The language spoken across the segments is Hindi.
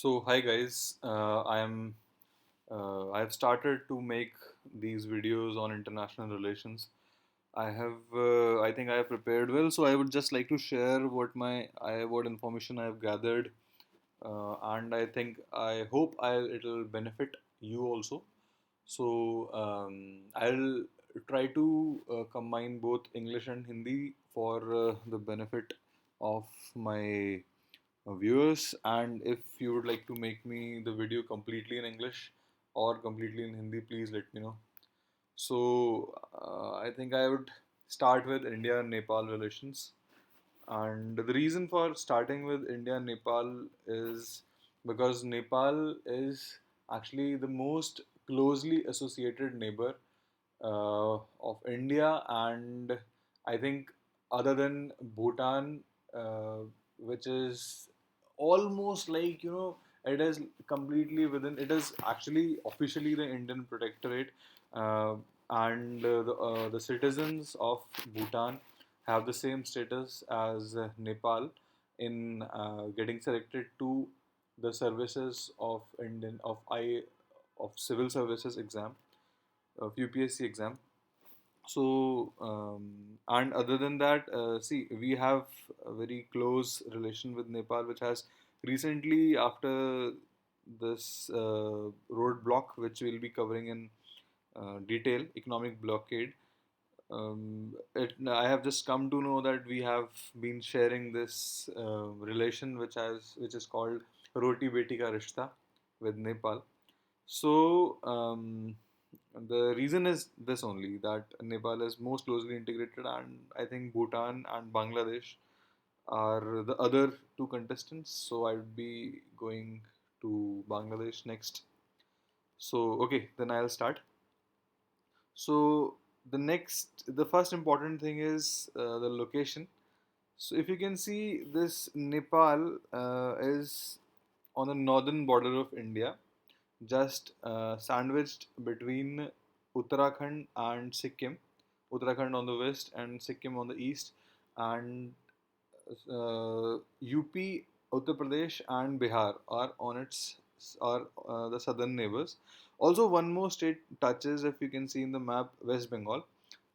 So hi guys, I have started to make these videos on international relations. I think I have prepared well, so I would just like to share what information I have gathered, and I hope it'll benefit you also. So I'll try to combine both English and Hindi for the benefit of my viewers. And if you would like to make me the video completely in English or completely in Hindi, please let me know. So I think I would start with India and Nepal relations. And the reason for starting with India and Nepal is because Nepal is actually the most closely associated neighbor of India, and I think other than Bhutan, uh, which is almost like it is completely within. It is actually officially the Indian protectorate, uh, and the citizens of Bhutan have the same status as Nepal in getting selected to the services of civil services exam of UPSC exam. And other than that, see, we have a very close relation with Nepal, which has recently, after this roadblock, which we'll be covering in detail, economic blockade. I have just come to know that we have been sharing this relation, which is called Roti Beti Ka Rishta with Nepal. So the reason is this only, that Nepal is most closely integrated, and I think Bhutan and Bangladesh are the other two contestants. So I would be going to Bangladesh next. So okay, then I'll start. So the first important thing is the location. So if you can see, this Nepal is on the northern border of India, just sandwiched between Uttarakhand and Sikkim. Uttarakhand on the west and Sikkim on the east, and UP, Uttar Pradesh, and Bihar are the southern neighbors. Also, one more state touches, if you can see in the map, West Bengal.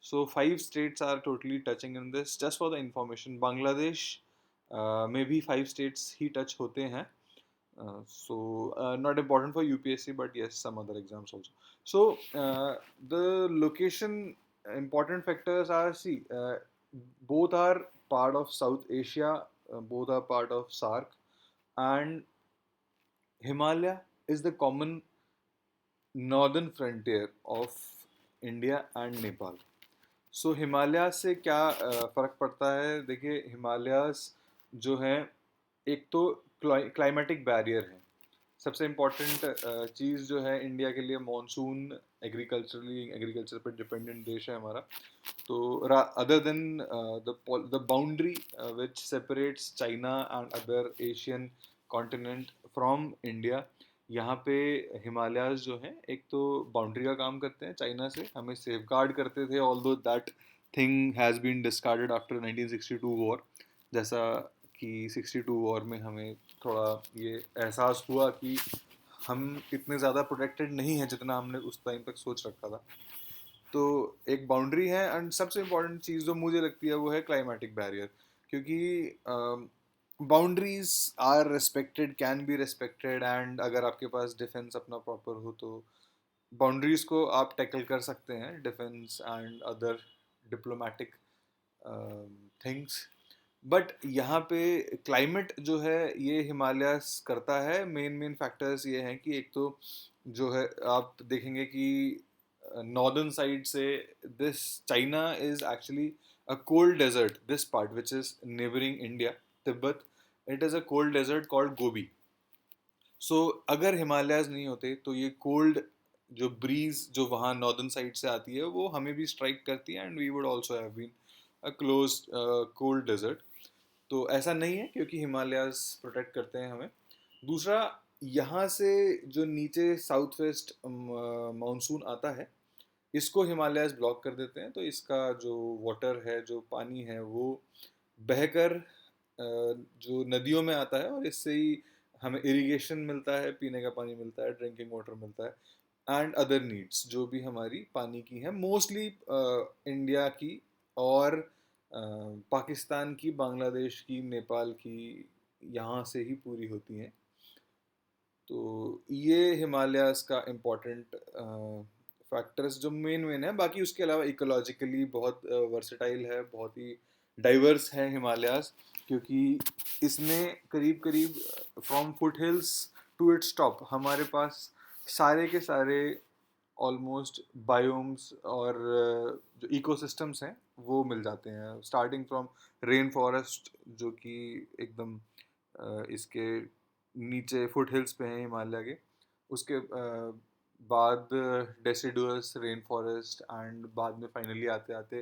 So five states are totally touching in this. Just for the information, Bangladesh, maybe five states he touch होते हैं. Not important for UPSC, but yes, some other exams also. The location important factors are, see, both are part of South Asia, both are part of SARC, and Himalaya is the common northern frontier of India and Nepal. So Himalaya से क्या फ़र्क पड़ता है? देखिए, हिमालयास जो हैं, एक तो क्लाइमेटिक बैरियर है. सबसे इम्पोर्टेंट चीज़ जो है इंडिया के लिए, मानसून. एग्रीकल्चर पर डिपेंडेंट देश है हमारा. तो other than the boundary which separates China and other Asian continent from India, यहाँ पे हिमालयाज जो हैं, एक तो बाउंड्री का काम करते हैं चाइना से, हमें सेफ गार्ड करते थे, although that thing has been discarded after 1962 war. जैसा कि 62 वॉर में हमें थोड़ा ये एहसास हुआ कि हम इतने ज़्यादा प्रोटेक्टेड नहीं हैं जितना हमने उस टाइम तक सोच रखा था. तो एक बाउंड्री है, एंड सबसे इम्पोर्टेंट चीज़ जो मुझे लगती है वो है क्लाइमेटिक बैरियर. क्योंकि boundaries are respected, can be respected, and अगर आपके पास डिफेंस अपना प्रॉपर हो तो बाउंड्रीज को आप टैकल कर सकते हैं, defence and other diplomatic things. But यहाँ पे क्लाइमेट जो है ये हिमालय करता है. मेन मेन फैक्टर्स ये हैं कि एक तो जो है, आप देखेंगे कि northern side say, this China is actually a cold desert. This part, which is neighboring India, Tibet, it is a cold desert called Gobi. So अगर हिमालयाज नहीं होते तो ये कोल्ड जो ब्रीज जो वहाँ नॉर्दर्न साइड से आती है वो हमें भी स्ट्राइक करती है, and we would also have been a close cold desert. तो ऐसा नहीं है, क्योंकि हिमालयाज प्रोटेक्ट करते हैं हमें. दूसरा, यहाँ से जो नीचे साउथ वेस्ट मानसून आता है, इसको हिमालयाज ब्लॉक कर देते हैं. तो इसका जो वाटर है, जो पानी है, वो बहकर जो नदियों में आता है, और इससे ही हमें इरिगेशन मिलता है, पीने का पानी मिलता है, ड्रिंकिंग वाटर मिलता है, एंड अदर नीड्स जो भी हमारी पानी की है, मोस्टली इंडिया की और पाकिस्तान की, बांग्लादेश की, नेपाल की, यहाँ से ही पूरी होती हैं। तो ये हिमालयाज का इम्पोर्टेंट फैक्टर्स जो मेन मेन है। बाकी उसके अलावा इकोलॉजिकली बहुत वर्सेटाइल है, बहुत ही डाइवर्स है हिमालयाज, क्योंकि इसमें करीब करीब from foothills to its top हमारे पास सारे के सारे ऑलमोस्ट बायोम्स और जो इकोसिस्टम्स हैं वो मिल जाते हैं, स्टार्टिंग फ्रॉम रेन फॉरेस्ट जो कि एकदम इसके नीचे फुट हिल्स पे हैं हिमालय के, उसके बाद डेसिडुअस रेन फॉरेस्ट, एंड बाद में फाइनली आते आते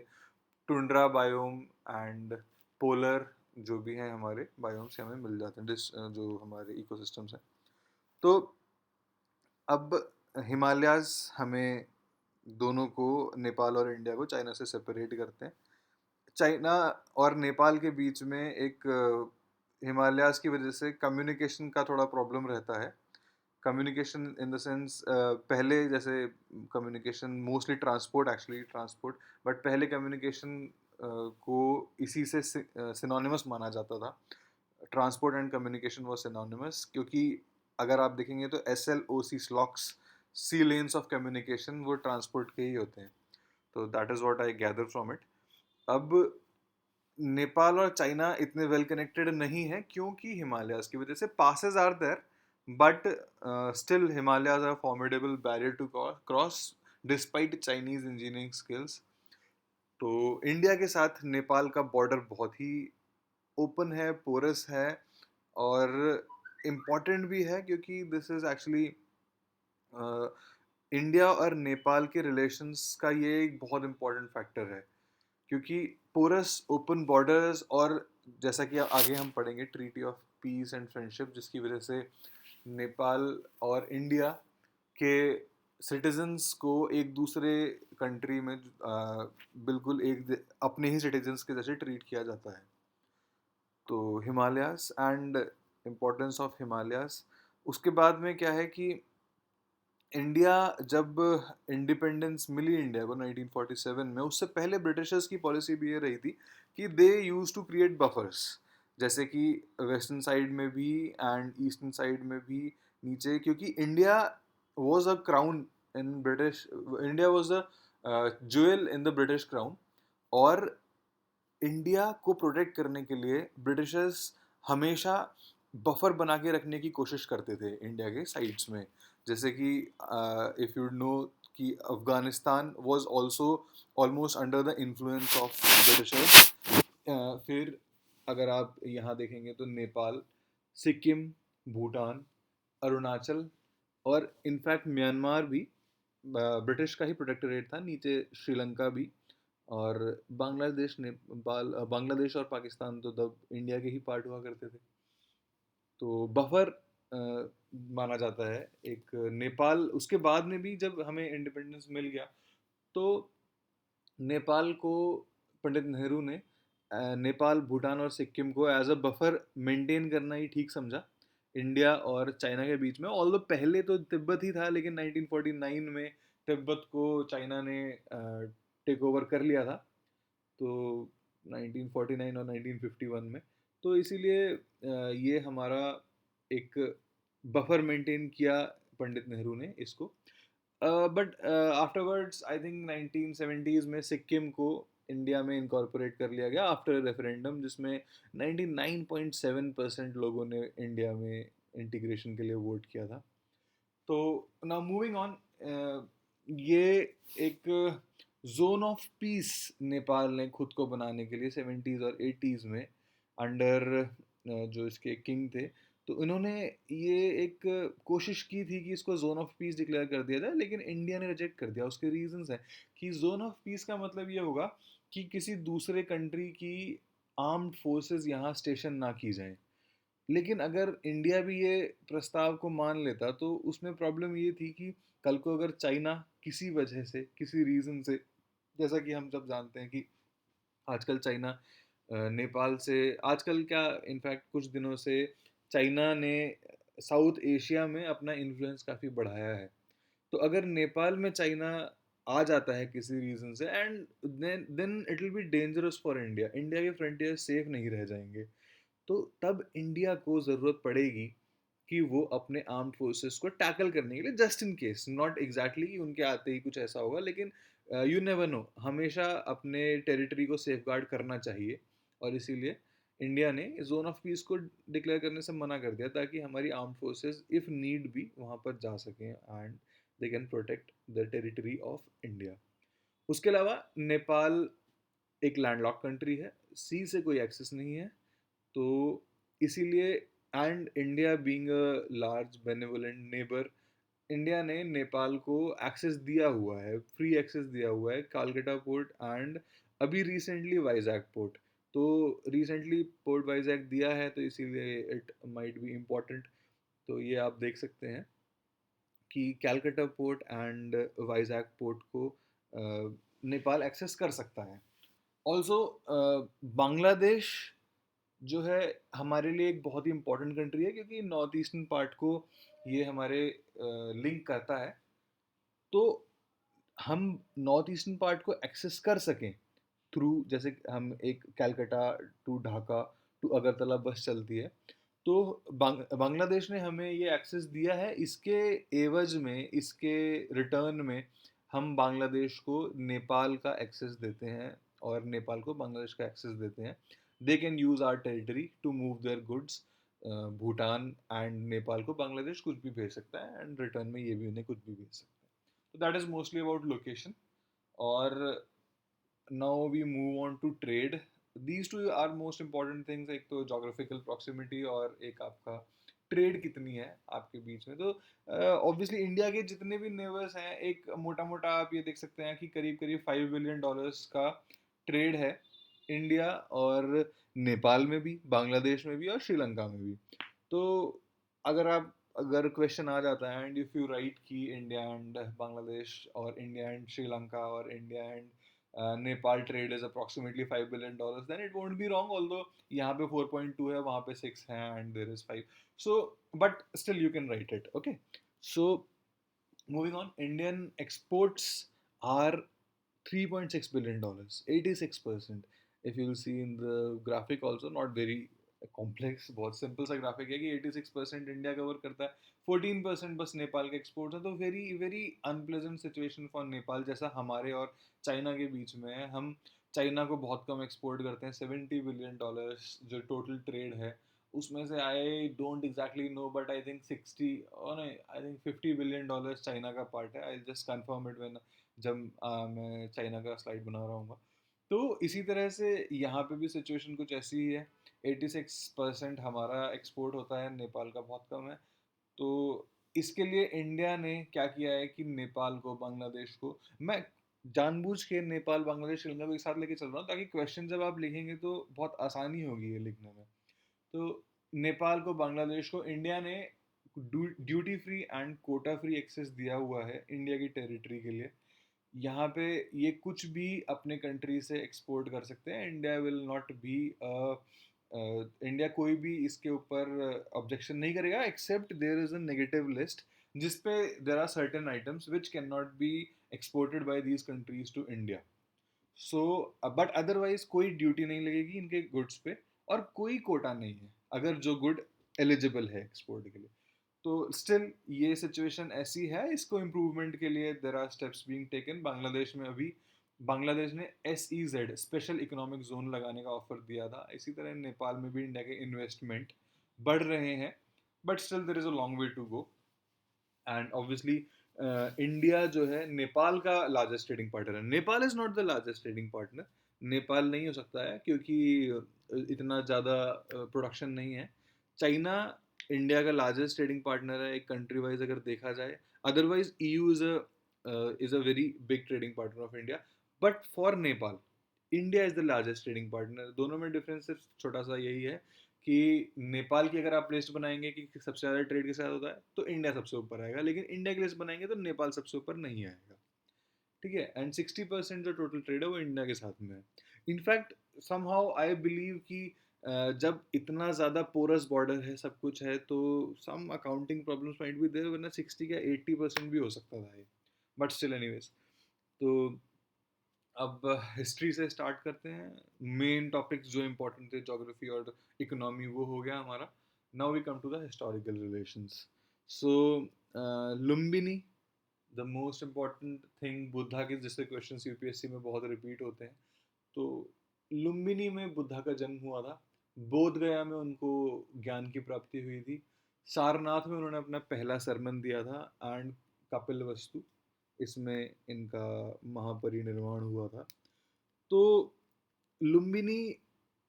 टुंड्रा बायोम एंड पोलर जो भी हैं हमारे बायोम्स हमें मिल जाते हैं, जो हमारे इकोसिस्टम्स हैं। तो अब हिमालयाज हमें दोनों को, नेपाल और इंडिया को, चाइना से सेपरेट करते हैं। चाइना और नेपाल के बीच में एक हिमालयाज की वजह से कम्युनिकेशन का थोड़ा प्रॉब्लम रहता है। कम्युनिकेशन इन द सेंस, पहले जैसे communication mostly transport, actually transport, but पहले कम्युनिकेशन को इसी से सिनोनिमस माना जाता था। Transport and communication was synonymous, क्योंकि अगर आप देखेंगे तो SLOC SLOCs, sea lanes of communication, वो ट्रांसपोर्ट के ही होते हैं। तो that is what I gather from it. अब नेपाल और चाइना इतने वेल कनेक्टेड नहीं है क्योंकि हिमालयाज की वजह से passes are there, but still Himalayas are formidable barrier to cross despite Chinese engineering skills. तो इंडिया के साथ नेपाल का बॉर्डर बहुत ही ओपन है, पोरस है, और इम्पॉर्टेंट भी है, क्योंकि दिस इज एक्चुअली इंडिया और नेपाल के रिलेशंस का ये एक बहुत इम्पॉर्टेंट फैक्टर है, क्योंकि पोरस ओपन बॉर्डर्स, और जैसा कि आगे हम पढ़ेंगे treaty of peace and friendship, जिसकी वजह से नेपाल और इंडिया के सिटीजन्स को एक दूसरे कंट्री में बिल्कुल अपने ही सिटीजन्स के जैसे ट्रीट किया जाता है। तो Himalayas and importance of Himalayas. उसके बाद में क्या है कि इंडिया जब इंडिपेंडेंस मिली इंडिया को 1947 में, उससे पहले ब्रिटिशर्स की पॉलिसी भी ये रही थी कि दे यूज टू क्रिएट बफर्स, जैसे कि वेस्टर्न साइड में भी एंड ईस्टर्न साइड में भी नीचे, क्योंकि India was a crown in British, India was a jewel in the British crown, और इंडिया को प्रोटेक्ट करने के लिए ब्रिटिशर्स हमेशा बफर बना के रखने की कोशिश करते थे इंडिया के साइड्स में। जैसे कि इफ़ यू नो कि Afghanistan was also almost under the influence of Britishers. फिर अगर आप यहाँ देखेंगे तो नेपाल, सिक्किम, भूटान, अरुणाचल, और इनफैक्ट म्यांमार भी ब्रिटिश का ही प्रोटेक्टोरेट था, नीचे श्रीलंका भी, और बांग्लादेश, नेपाल, बांग्लादेश और पाकिस्तान तो तब इंडिया के ही पार्ट हुआ करते थे। तो बफर माना जाता है एक नेपाल। उसके बाद में भी जब हमें इंडिपेंडेंस मिल गया, तो नेपाल को पंडित नेहरू ने नेपाल, भूटान और सिक्किम को एज अ बफर मेंटेन करना ही ठीक समझा इंडिया और चाइना के बीच में। ऑल्दो पहले तो तिब्बत ही था, लेकिन 1949 में तिब्बत को चाइना ने टेक ओवर कर लिया था, तो 1949 और 1951 में। तो इसीलिए ये हमारा एक बफर मेंटेन किया पंडित नेहरू ने इसको। But afterwards I think 1970s में सिक्किम को इंडिया में इनकॉर्पोरेट कर लिया गया आफ्टर रेफरेंडम, जिसमें 99.7% लोगों ने इंडिया में इंटीग्रेशन के लिए वोट किया था। तो नाउ मूविंग ऑन, ये एक जोन ऑफ पीस नेपाल ने खुद को बनाने के लिए 70s और 80s में अंडर जो इसके किंग थे, तो इन्होंने ये एक कोशिश की थी कि इसको जोन ऑफ पीस डिक्लेयर कर दिया जाए, लेकिन इंडिया ने रिजेक्ट कर दिया। उसके रीजंस हैं कि जोन ऑफ पीस का मतलब ये होगा कि किसी दूसरे कंट्री की आर्म्ड फोर्सेस यहाँ स्टेशन ना की जाएं। लेकिन अगर इंडिया भी ये प्रस्ताव को मान लेता, तो उसमें प्रॉब्लम ये थी कि कल को अगर चाइना किसी वजह से, किसी रीज़न से, जैसा कि हम सब जानते हैं कि आजकल चाइना नेपाल से, आजकल क्या, इनफैक्ट कुछ दिनों से चाइना ने साउथ एशिया में अपना इन्फ्लुएंस काफ़ी बढ़ाया है। तो अगर नेपाल में चाइना आ जाता है किसी रीज़न से, and then it will be dangerous for India, India के फ्रंटियर सेफ नहीं रह जाएंगे। तो तब इंडिया को ज़रूरत पड़ेगी कि वो अपने आर्म्ड फोर्सेस को टैकल करने के लिए, just in case, not exactly कि उनके आते ही कुछ ऐसा होगा, लेकिन यू नेवर नो, हमेशा अपने टेरिटरी को सेफ गार्ड करना चाहिए। और इसीलिए इंडिया ने जोन ऑफ पीस को डिक्लेयर करने से मना कर दिया, ताकि हमारी आर्म्ड फोर्सेस इफ़ नीड भी वहाँ पर जा सकें and they can protect the territory of India. उसके अलावा नेपाल एक लैंडलॉक कंट्री है, सी से कोई एक्सेस नहीं है। तो इसीलिए, and India being a large benevolent neighbour, India ने नेपाल को एक्सेस दिया हुआ है, फ्री एक्सेस दिया हुआ है, कालकटा पोर्ट एंड अभी रिसेंटली वाइजैक पोर्ट। तो रिसेंटली पोर्ट वाइजैक दिया है, तो इसीलिए इट माइट बी इम्पोर्टेंट। तो ये आप देख सकते हैं कि Calcutta port and Vizag port को नेपाल एक्सेस कर सकता है। ऑल्सो बांग्लादेश जो है हमारे लिए एक बहुत ही इम्पोर्टेंट कंट्री है, क्योंकि नॉर्थ ईस्टर्न पार्ट को ये हमारे लिंक करता है। तो हम नॉर्थ ईस्टर्न पार्ट को एक्सेस कर सकें थ्रू, जैसे हम एक Calcutta to Dhaka to Agartala bus चलती है, तो बांग्लादेश ने हमें ये एक्सेस दिया है। इसके एवज में, इसके रिटर्न में, हम बांग्लादेश को नेपाल का एक्सेस देते हैं, और नेपाल को बांग्लादेश का एक्सेस देते हैं। They can use our territory to move their goods. Bhutan and Nepal को बांग्लादेश कुछ भी भेज सकता है, एंड रिटर्न में ये भी उन्हें कुछ भी भेज सकता है। तो that is mostly about location. और now we move on to trade. These two are most important things, एक तो geographical proximity और एक आपका ट्रेड कितनी है आपके बीच में। तो ऑब्वियसली इंडिया के जितने भी नेबर्स हैं, एक मोटा मोटा आप ये देख सकते हैं कि करीब करीब $5 बिलियन का ट्रेड है इंडिया और नेपाल में भी, बांग्लादेश में भी, और श्रीलंका में भी। तो अगर क्वेश्चन आ जाता है, एंड इफ़ यू राइट कि इंडिया एंड बांग्लादेश और इंडिया एंड श्रीलंका और India and Nepal trade is approximately $5 billion, then it won't be wrong. Although यहाँ पे 4.2 है, वहाँ पे 6 है, and there is 5. So, but still you can write it. Okay. So, moving on, Indian exports are $3.6 billion, 86%. If you'll see in the graphic also, not very complex, बहुत सिंपल सा ग्राफिक है कि 86% इंडिया कवर करता है, 14% बस नेपाल के एक्सपोर्ट्स हैं। तो very very unpleasant situation for Nepal, जैसा हमारे और चाइना के बीच में है। हम चाइना को बहुत कम एक्सपोर्ट करते हैं, $70 बिलियन जो टोटल ट्रेड है उसमें से, I don't exactly know, but I think 60 और नहीं, आई थिंक $50 बिलियन चाइना का पार्ट है। I just confirm it when, जब मैं चाइना का स्लाइड बना रहा हूँ। तो इसी तरह से यहाँ पे भी सिचुएशन कुछ ऐसी ही है। 86% हमारा एक्सपोर्ट होता है, नेपाल का बहुत कम है। तो इसके लिए इंडिया ने क्या किया है कि नेपाल को, बांग्लादेश को, मैं जानबूझ के नेपाल, बांग्लादेश, श्रीलंका को एक साथ लेके चल रहा हूँ, ताकि क्वेश्चन जब आप लिखेंगे तो बहुत आसानी होगी ये लिखने में। तो नेपाल को, बांग्लादेश को इंडिया ने duty free and quota free access दिया हुआ है इंडिया की टेरिटरी के लिए। यहाँ पे ये कुछ भी अपने कंट्री से एक्सपोर्ट कर सकते हैं। India will not be, India कोई भी इसके ऊपर ऑब्जेक्शन नहीं करेगा, except there is a negative list जिसपे there are certain items which can not be exported by these countries to India. So but otherwise कोई ड्यूटी नहीं लगेगी इनके गुड्स पे, और कोई कोटा नहीं है अगर जो गुड एलिजिबल है एक्सपोर्ट के लिए। तो स्टिल ये सिचुएशन ऐसी है, इसको इम्प्रूवमेंट के लिए there are steps being taken. Bangladesh में अभी बांग्लादेश ने SEZ, स्पेशल इकोनॉमिक जोन लगाने का ऑफर दिया था। इसी तरह नेपाल में भी इंडिया के इन्वेस्टमेंट बढ़ रहे हैं, but still there is a long way to go. And obviously India जो है नेपाल का लार्जेस्ट ट्रेडिंग पार्टनर है। Nepal is not the largest trading partner, Nepal नहीं हो सकता है, क्योंकि इतना ज़्यादा प्रोडक्शन नहीं है। चाइना इंडिया का लार्जेस्ट ट्रेडिंग पार्टनर है एक कंट्री वाइज अगर देखा जाए। Otherwise EU is a very big trading partner of India, but for Nepal India is the largest trading partner. दोनों में डिफरेंस सिर्फ छोटा सा यही है कि नेपाल की अगर आप लिस्ट बनाएंगे कि सबसे ज़्यादा ट्रेड के साथ होता है, तो इंडिया सबसे ऊपर आएगा, लेकिन इंडिया की लिस्ट बनाएंगे तो नेपाल सबसे ऊपर नहीं आएगा। ठीक है, एंड 60% जो टोटल ट्रेड है वो इंडिया के साथ में है। इनफैक्ट समहाउ आई बिलीव कि जब इतना ज़्यादा पोरस बॉर्डर है, सब कुछ है, तो some accounting problems might be there, वरना 60 का 80% भी हो सकता था ये, बट स्टिल एनीवेज। तो अब हिस्ट्री से स्टार्ट करते हैं। मेन टॉपिक्स जो इम्पोर्टेंट थे, ज्योग्राफी और इकोनॉमी, वो हो गया हमारा। Now we come to the historical relations. So Lumbini, the most important thing, Buddha के जैसे क्वेश्चन यूपीएससी में बहुत रिपीट होते हैं। तो लुम्बिनी में बुद्धा का जन्म हुआ था। बोध गया में उनको ज्ञान की प्राप्ति हुई थी। सारनाथ में उन्होंने अपना पहला सरमन दिया था। एंड कपिल वस्तु, इसमें इनका महापरिनिर्वाण हुआ था। तो लुम्बिनी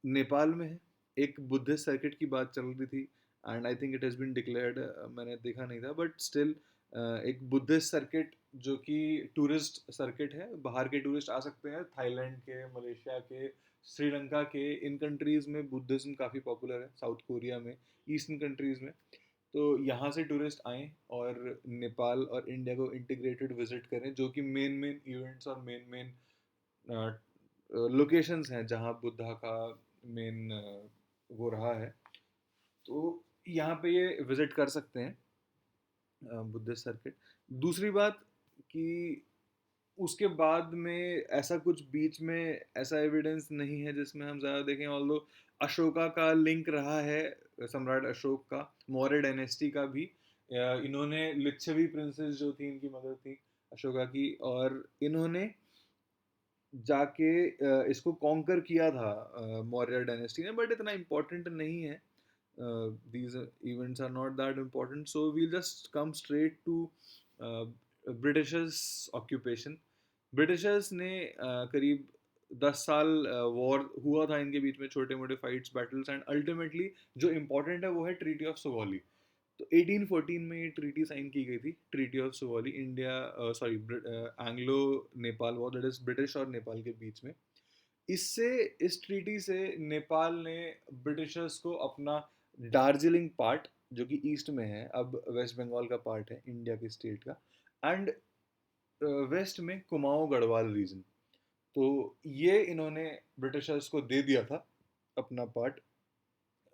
नेपाल में है। एक बुद्धिस्ट सर्किट की बात चल रही थी, and I think it has been declared, मैंने देखा नहीं था, बट स्टिल एक बुद्धिस्ट सर्किट जो कि टूरिस्ट सर्किट है। बाहर के टूरिस्ट आ सकते हैं, थाईलैंड के, मलेशिया के, श्रीलंका के, इन कंट्रीज़ में बुद्धिज़्म काफ़ी पॉपुलर है, साउथ कोरिया में, ईस्टर्न कंट्रीज़ में। तो यहाँ से टूरिस्ट आएँ और नेपाल और इंडिया को इंटीग्रेटेड विजिट करें, जो कि मेन मेन इवेंट्स और मेन मेन लोकेशंस हैं जहाँ बुद्धा का मेन वो रहा है। तो यहाँ पे ये विजिट कर सकते हैं, बुद्धिस्ट सर्किट। दूसरी बात कि उसके बाद में ऐसा कुछ बीच में ऐसा एविडेंस नहीं है जिसमें हम ज़्यादा देखें, ऑल्दो अशोका का लिंक रहा है, सम्राट अशोक का, मौर्य डायनेस्टी का भी। इन्होंने लिच्छवी प्रिंसेस जो थी, इनकी मदर थी अशोका की, और इन्होंने जाके इसको कॉन्कर किया था मौर्य डायनेस्टी ने, बट इतना इम्पोर्टेंट नहीं है। these events are not that important, so we'll just come straight to Britishers occupation. Britishers ने करीब 10 साल वॉर हुआ था इनके बीच में, छोटे मोटे फाइट्स, बैटल्स, एंड अल्टीमेटली जो इम्पोर्टेंट है वो है ट्रीटी ऑफ सुगौली। तो 1814 में ये ट्रीटी साइन की गई थी, treaty of Sugauli, India sorry Anglo Nepal war, that is British और नेपाल के बीच में। इससे, इस ट्रीटी से नेपाल ने ब्रिटिशर्स को अपना दार्जिलिंग पार्ट, जो कि ईस्ट में है, अब वेस्ट बंगाल का पार्ट है इंडिया के स्टेट का, एंड वेस्ट में कुमाऊं गढ़वाल रीजन, तो ये इन्होंने ब्रिटिशर्स को दे दिया था अपना पार्ट।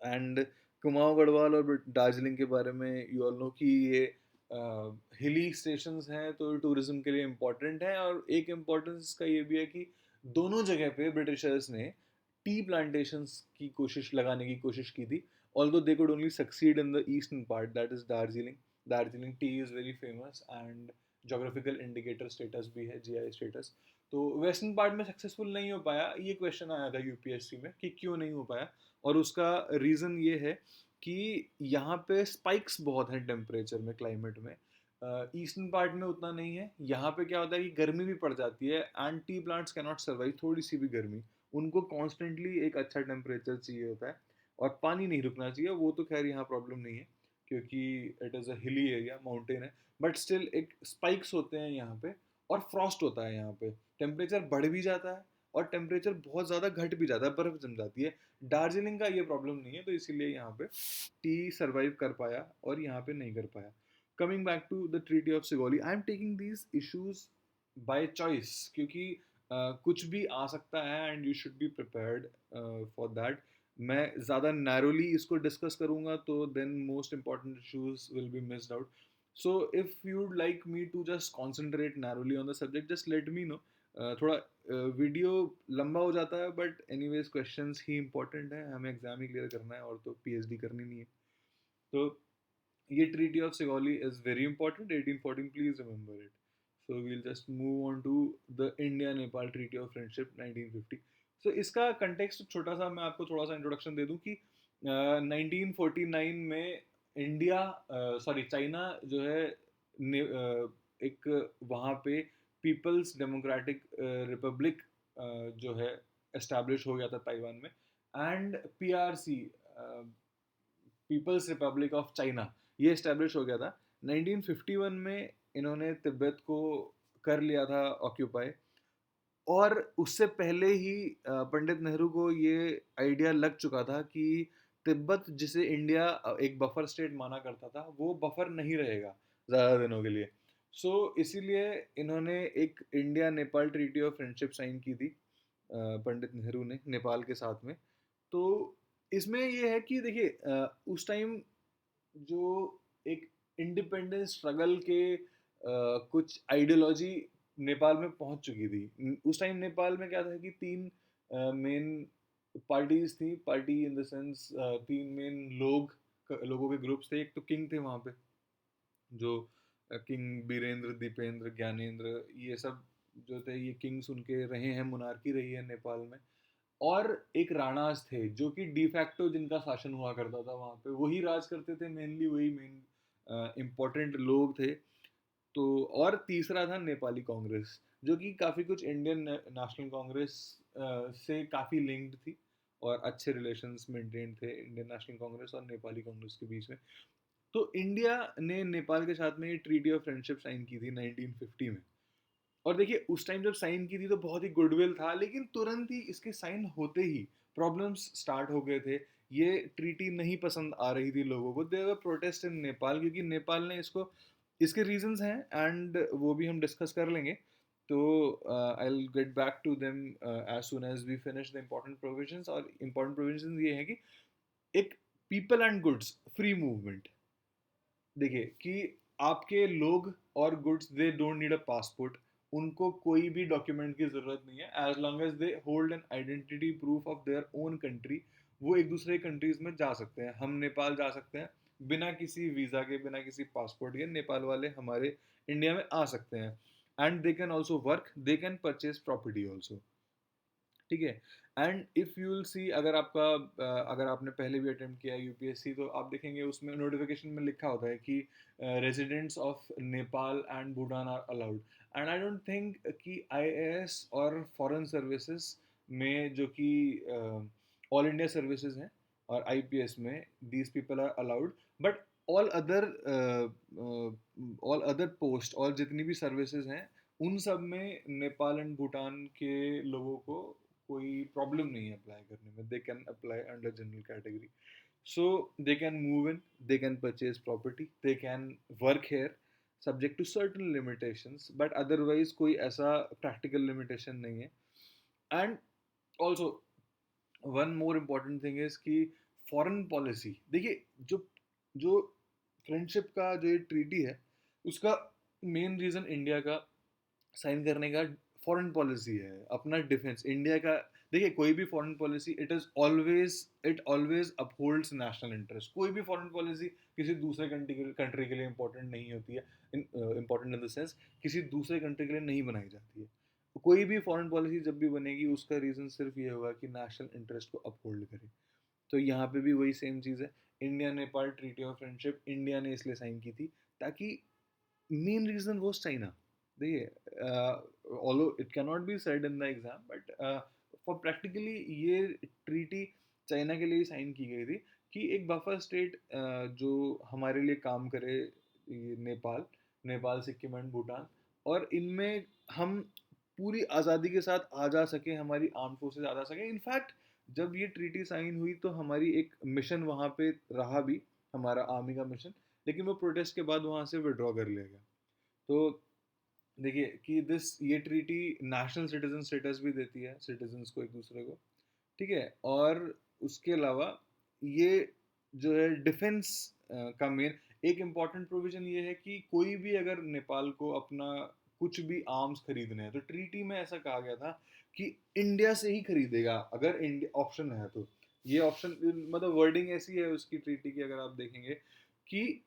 एंड कुमाऊं गढ़वाल और दार्जिलिंग के बारे में यू ऑल नो कि ये हिली स्टेशंस हैं, तो टूरिज्म के लिए इम्पोर्टेंट है। और एक इम्पोर्टेंस इसका ये भी है कि दोनों जगह पे ब्रिटिशर्स ने टी प्लांटेशंस की कोशिश लगाने की कोशिश की थी, although they could only succeed in the eastern part, that is Darjeeling. Darjeeling T is very famous, and geographical indicator status भी है, जीआई स्टेटस। तो वेस्टर्न पार्ट में सक्सेसफुल नहीं हो पाया। ये क्वेश्चन आया था यूपीएससी में कि क्यों नहीं हो पाया, और उसका रीज़न ये है कि यहाँ पे स्पाइक्स बहुत हैं टेम्परेचर में, क्लाइमेट में। ईस्टर्न पार्ट में उतना नहीं है। यहाँ पे क्या होता है कि गर्मी भी पड़ जाती है, and T plants can not survive थोड़ी सी भी गर्मी, उनको कॉन्स्टेंटली एक अच्छा टेम्परेचर चाहिए होता है, और पानी नहीं रुकना चाहिए। वो तो खैर यहाँ प्रॉब्लम नहीं है, क्योंकि it is a hilly area, mountain है, बट स्टिल एक स्पाइक्स होते हैं यहाँ पे, और फ्रॉस्ट होता है यहाँ पे, टेम्परेचर बढ़ भी जाता है और टेम्परेचर बहुत ज़्यादा घट भी जाता है, बर्फ़ जम जाती है। दार्जिलिंग का ये प्रॉब्लम नहीं है, तो इसीलिए यहाँ पे टी सर्वाइव कर पाया और यहाँ पे नहीं कर पाया। Coming back to the treaty of Sugauli, I am taking these issues by choice, क्योंकि कुछ भी आ सकता है, and you should be prepared for that. मैं ज़्यादा नैरोली इसको डिस्कस करूँगा तो then most important issues will be missed out. So if you'd like me to just concentrate narrowly on the subject, just let me know. थोड़ा वीडियो लंबा हो जाता है, but anyways questions he important है, हमें एग्जाम ही क्लियर करना है, और तो पीएचडी करनी नहीं है। तो ये treaty of Sugauli is very important, 1814, please remember it. So we'll just move on to the India Nepal treaty of friendship 1950। सो इसका कंटेक्स्ट छोटा सा मैं आपको थोड़ा सा इंट्रोडक्शन दे दूं कि 1949 में इंडिया, सॉरी चाइना जो है, एक वहाँ पे पीपल्स डेमोक्रेटिक रिपब्लिक जो है एस्टैब्लिश हो गया था ताइवान में। And PRC, People's Republic of China, ये इस्टेब्लिश हो गया था 1951 में। इन्होंने तिब्बत को कर लिया था ऑक्यूपाई, और उससे पहले ही पंडित नेहरू को ये आइडिया लग चुका था कि तिब्बत, जिसे इंडिया एक बफर स्टेट माना करता था, वो बफर नहीं रहेगा ज़्यादा दिनों के लिए। सो इसीलिए इन्होंने एक India Nepal treaty of friendship sign की थी, पंडित नेहरू ने नेपाल के साथ में। तो इसमें ये है कि देखिए उस टाइम जो एक इंडिपेंडेंस स्ट्रगल के कुछ आइडियोलॉजी नेपाल में पहुंच चुकी थी। उस टाइम नेपाल में क्या था कि तीन मेन पार्टीज थी, पार्टी इन द सेंस तीन मेन लोगों के ग्रुप्स थे। एक तो किंग थे वहाँ पे, जो किंग बीरेंद्र, दीपेंद्र, ज्ञानेंद्र, ये सब जो थे ये किंग्स उनके रहे हैं, मुनार्की रही है नेपाल में। और एक राणास थे जो कि डिफैक्टो जिनका शासन हुआ करता था वहाँ पे, वही राज करते थे मेनली, वही मेन इम्पोर्टेंट लोग थे। तो और तीसरा था नेपाली कांग्रेस, जो कि काफ़ी कुछ इंडियन नेशनल कांग्रेस से काफ़ी लिंक्ड थी, और अच्छे रिलेशंस मेंटेन थे इंडियन नेशनल कांग्रेस और नेपाली कांग्रेस के बीच में। तो इंडिया ने नेपाल के साथ में ये ट्रीटी ऑफ फ्रेंडशिप साइन की थी 1950 में। और देखिए उस टाइम जब साइन की थी तो बहुत ही गुडविल था, लेकिन तुरंत ही इसके साइन होते ही प्रॉब्लम्स स्टार्ट हो गए थे। ये ट्रीटी नहीं पसंद आ रही थी लोगों को, there were protest in Nepal, क्योंकि नेपाल ने इसको, इसके रीजंस हैं एंड वो भी हम डिस्कस कर लेंगे। तो I will get back to them as soon as we finish the important provisions. और इम्पोर्टेंट प्रोविजंस ये है कि एक people and goods free movement. देखिए कि आपके लोग और goods, they don't need a passport, उनको कोई भी डॉक्यूमेंट की ज़रूरत नहीं है, as long as they hold an identity proof of their own country. वो एक दूसरे कंट्रीज में जा सकते हैं, हम नेपाल जा सकते हैं बिना किसी वीज़ा के, बिना किसी पासपोर्ट के। नेपाल वाले हमारे इंडिया में आ सकते हैं, and they can also work, they can purchase property also. ठीक है। And if you will see, अगर आपका अगर आपने पहले भी अटेम्प्ट किया है यूपीएससी, तो आप देखेंगे उसमें नोटिफिकेशन में लिखा होता है कि residents of Nepal and Bhutan are allowed. And I don't think कि आईएएस और फॉरेन सर्विसेज में, जो कि ऑल इंडिया सर्विसेज हैं, और आईपीएस में these people are allowed. But all other post, और जितनी भी सर्विसेज हैं, उन सब में नेपाल एंड भूटान के लोगों को कोई प्रॉब्लम नहीं है अप्लाई करने में, they can apply under general category. So they can move in, they can purchase property, they can work here subject to certain limitations, but otherwise कोई ऐसा प्रैक्टिकल लिमिटेशन नहीं है। And also one more important thing is कि फॉरेन पॉलिसी, देखिए जो जो फ्रेंडशिप का जो ये ट्रीटी है, उसका मेन रीज़न इंडिया का साइन करने का फॉरेन पॉलिसी है, अपना डिफेंस इंडिया का। देखिए कोई भी foreign policy, it always upholds national interest. कोई भी फॉरेन पॉलिसी किसी दूसरे कंट्री के लिए इंपॉर्टेंट नहीं होती है, इंपॉर्टेंट इन द सेंस किसी दूसरे कंट्री के लिए नहीं बनाई जाती है। कोई भी फॉरेन पॉलिसी जब भी बनेगी, उसका रीज़न सिर्फ ये होगा कि नेशनल इंटरेस्ट को अपहोल्ड करे। तो यहाँ पे भी वही सेम चीज़ है। India Nepal treaty of friendship India ने इसलिए साइन की थी ताकि, मेन रीज़न वो चाइना। देखिए although it can not be said in the exam, but for practically ये ट्रीटी चाइना के लिए साइन की गई थी कि एक बफर स्टेट जो हमारे लिए काम करे, ये नेपाल, सिक्किम एंड भूटान, और इनमें हम पूरी आज़ादी के साथ आ जा सके, हमारी आर्म फोर्सेज आ जा सके। इनफैक्ट जब ये ट्रीटी साइन हुई तो हमारी एक मिशन वहाँ पे रहा भी, हमारा आर्मी का मिशन, लेकिन वो प्रोटेस्ट के बाद वहाँ से विड्रॉ कर लिया गया। तो देखिए कि ये ट्रीटी नेशनल सिटीजन स्टेटस भी देती है सिटीजन्स को एक दूसरे को। ठीक है। और उसके अलावा ये जो है डिफेंस का मेन एक इम्पॉर्टेंट प्रोविजन ये है कि कोई भी अगर नेपाल को अपना कुछ भी आर्म्स खरीदने हैं, तो ट्रीटी में ऐसा कहा गया था कि इंडिया से ही खरीदेगा, अगर इंडिया ऑप्शन है तो। ये ऑप्शन, मतलब वर्डिंग ऐसी है उसकी ट्रीटी की, अगर आप देखेंगे कि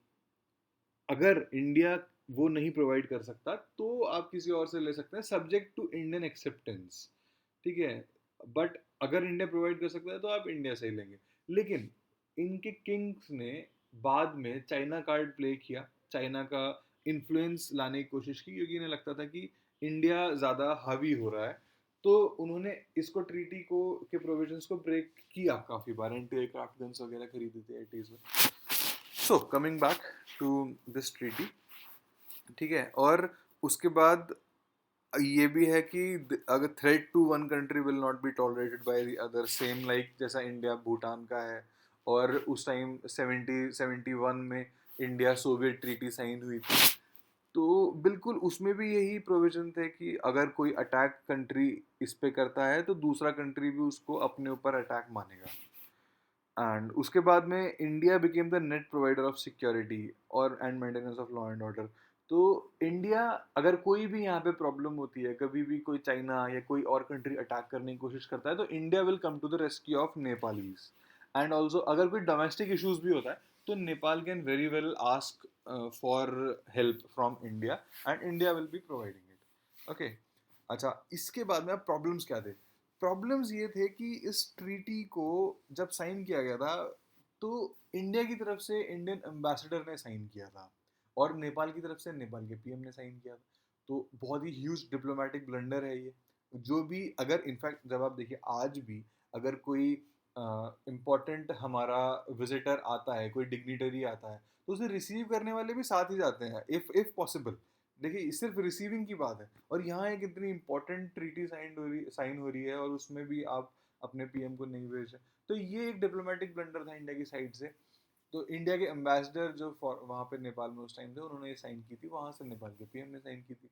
अगर इंडिया वो नहीं प्रोवाइड कर सकता तो आप किसी और से ले सकते हैं, सब्जेक्ट टू इंडियन एक्सेप्टेंस। ठीक है। बट अगर इंडिया प्रोवाइड कर सकता है तो आप इंडिया से ही लेंगे। लेकिन इनके किंग्स ने बाद में चाइना कार्ड प्ले किया, चाइना का इन्फ्लुएंस लाने की कोशिश की, क्योंकि इन्हें लगता था कि इंडिया ज़्यादा हावी हो रहा है। तो उन्होंने इसको ट्रीटी को के प्रोविजंस को ब्रेक किया काफ़ी बार, एंटी एयरक्राफ्ट गन्स वगैरह खरीदी थी 80s में। So coming back to this treaty. ठीक है। और उसके बाद ये भी है कि अगर threat to one country will not be tolerated by the other, same like जैसा इंडिया भूटान का है। और उस टाइम 71 में इंडिया सोवियत ट्रीटी साइन हुई थी, तो बिल्कुल उसमें भी यही प्रोविजन थे कि अगर कोई अटैक कंट्री इस पे करता है तो दूसरा कंट्री भी उसको अपने ऊपर अटैक मानेगा। एंड उसके बाद में India became the net provider of security और and maintenance of law and order. तो इंडिया, अगर कोई भी यहाँ पे प्रॉब्लम होती है, कभी भी कोई चाइना या कोई और कंट्री अटैक करने की कोशिश करता है, तो India will come to the rescue of Nepalese. And also अगर कोई डोमेस्टिक इश्यूज भी होता है, तो Nepal can very well ask for help from India, and India will be providing it. Okay, अच्छा, इसके बाद में अब प्रॉब्लम्स क्या थे? प्रॉब्लम्स ये थे कि इस ट्रीटी को जब साइन किया गया था, तो इंडिया की तरफ से इंडियन एम्बेसडर ने साइन किया था, और नेपाल की तरफ से नेपाल के पीएम ने साइन किया था। तो बहुत ही ह्यूज डिप्लोमेटिक ब्लंडर है ये। जो भी, अगर इनफैक्ट जब आप देखिए आज भी अगर कोई इम्पोर्टेंट हमारा विजिटर आता है, कोई डिग्निटरी आता है, तो उसे रिसीव करने वाले भी साथ ही जाते हैं, इफ पॉसिबल। देखिए, सिर्फ रिसीविंग की बात है, और यहाँ एक इतनी इंपॉर्टेंट ट्रीटी साइन हो रही है, और उसमें भी आप अपने पीएम को नहीं भेज रहे। तो ये एक डिप्लोमेटिक ब्लंडर था इंडिया की साइड से। तो इंडिया के एम्बेसडर जो वहाँ पे नेपाल में उस टाइम थे, उन्होंने ये साइन की थी, वहाँ से नेपाल के पीएम ने साइन की थी।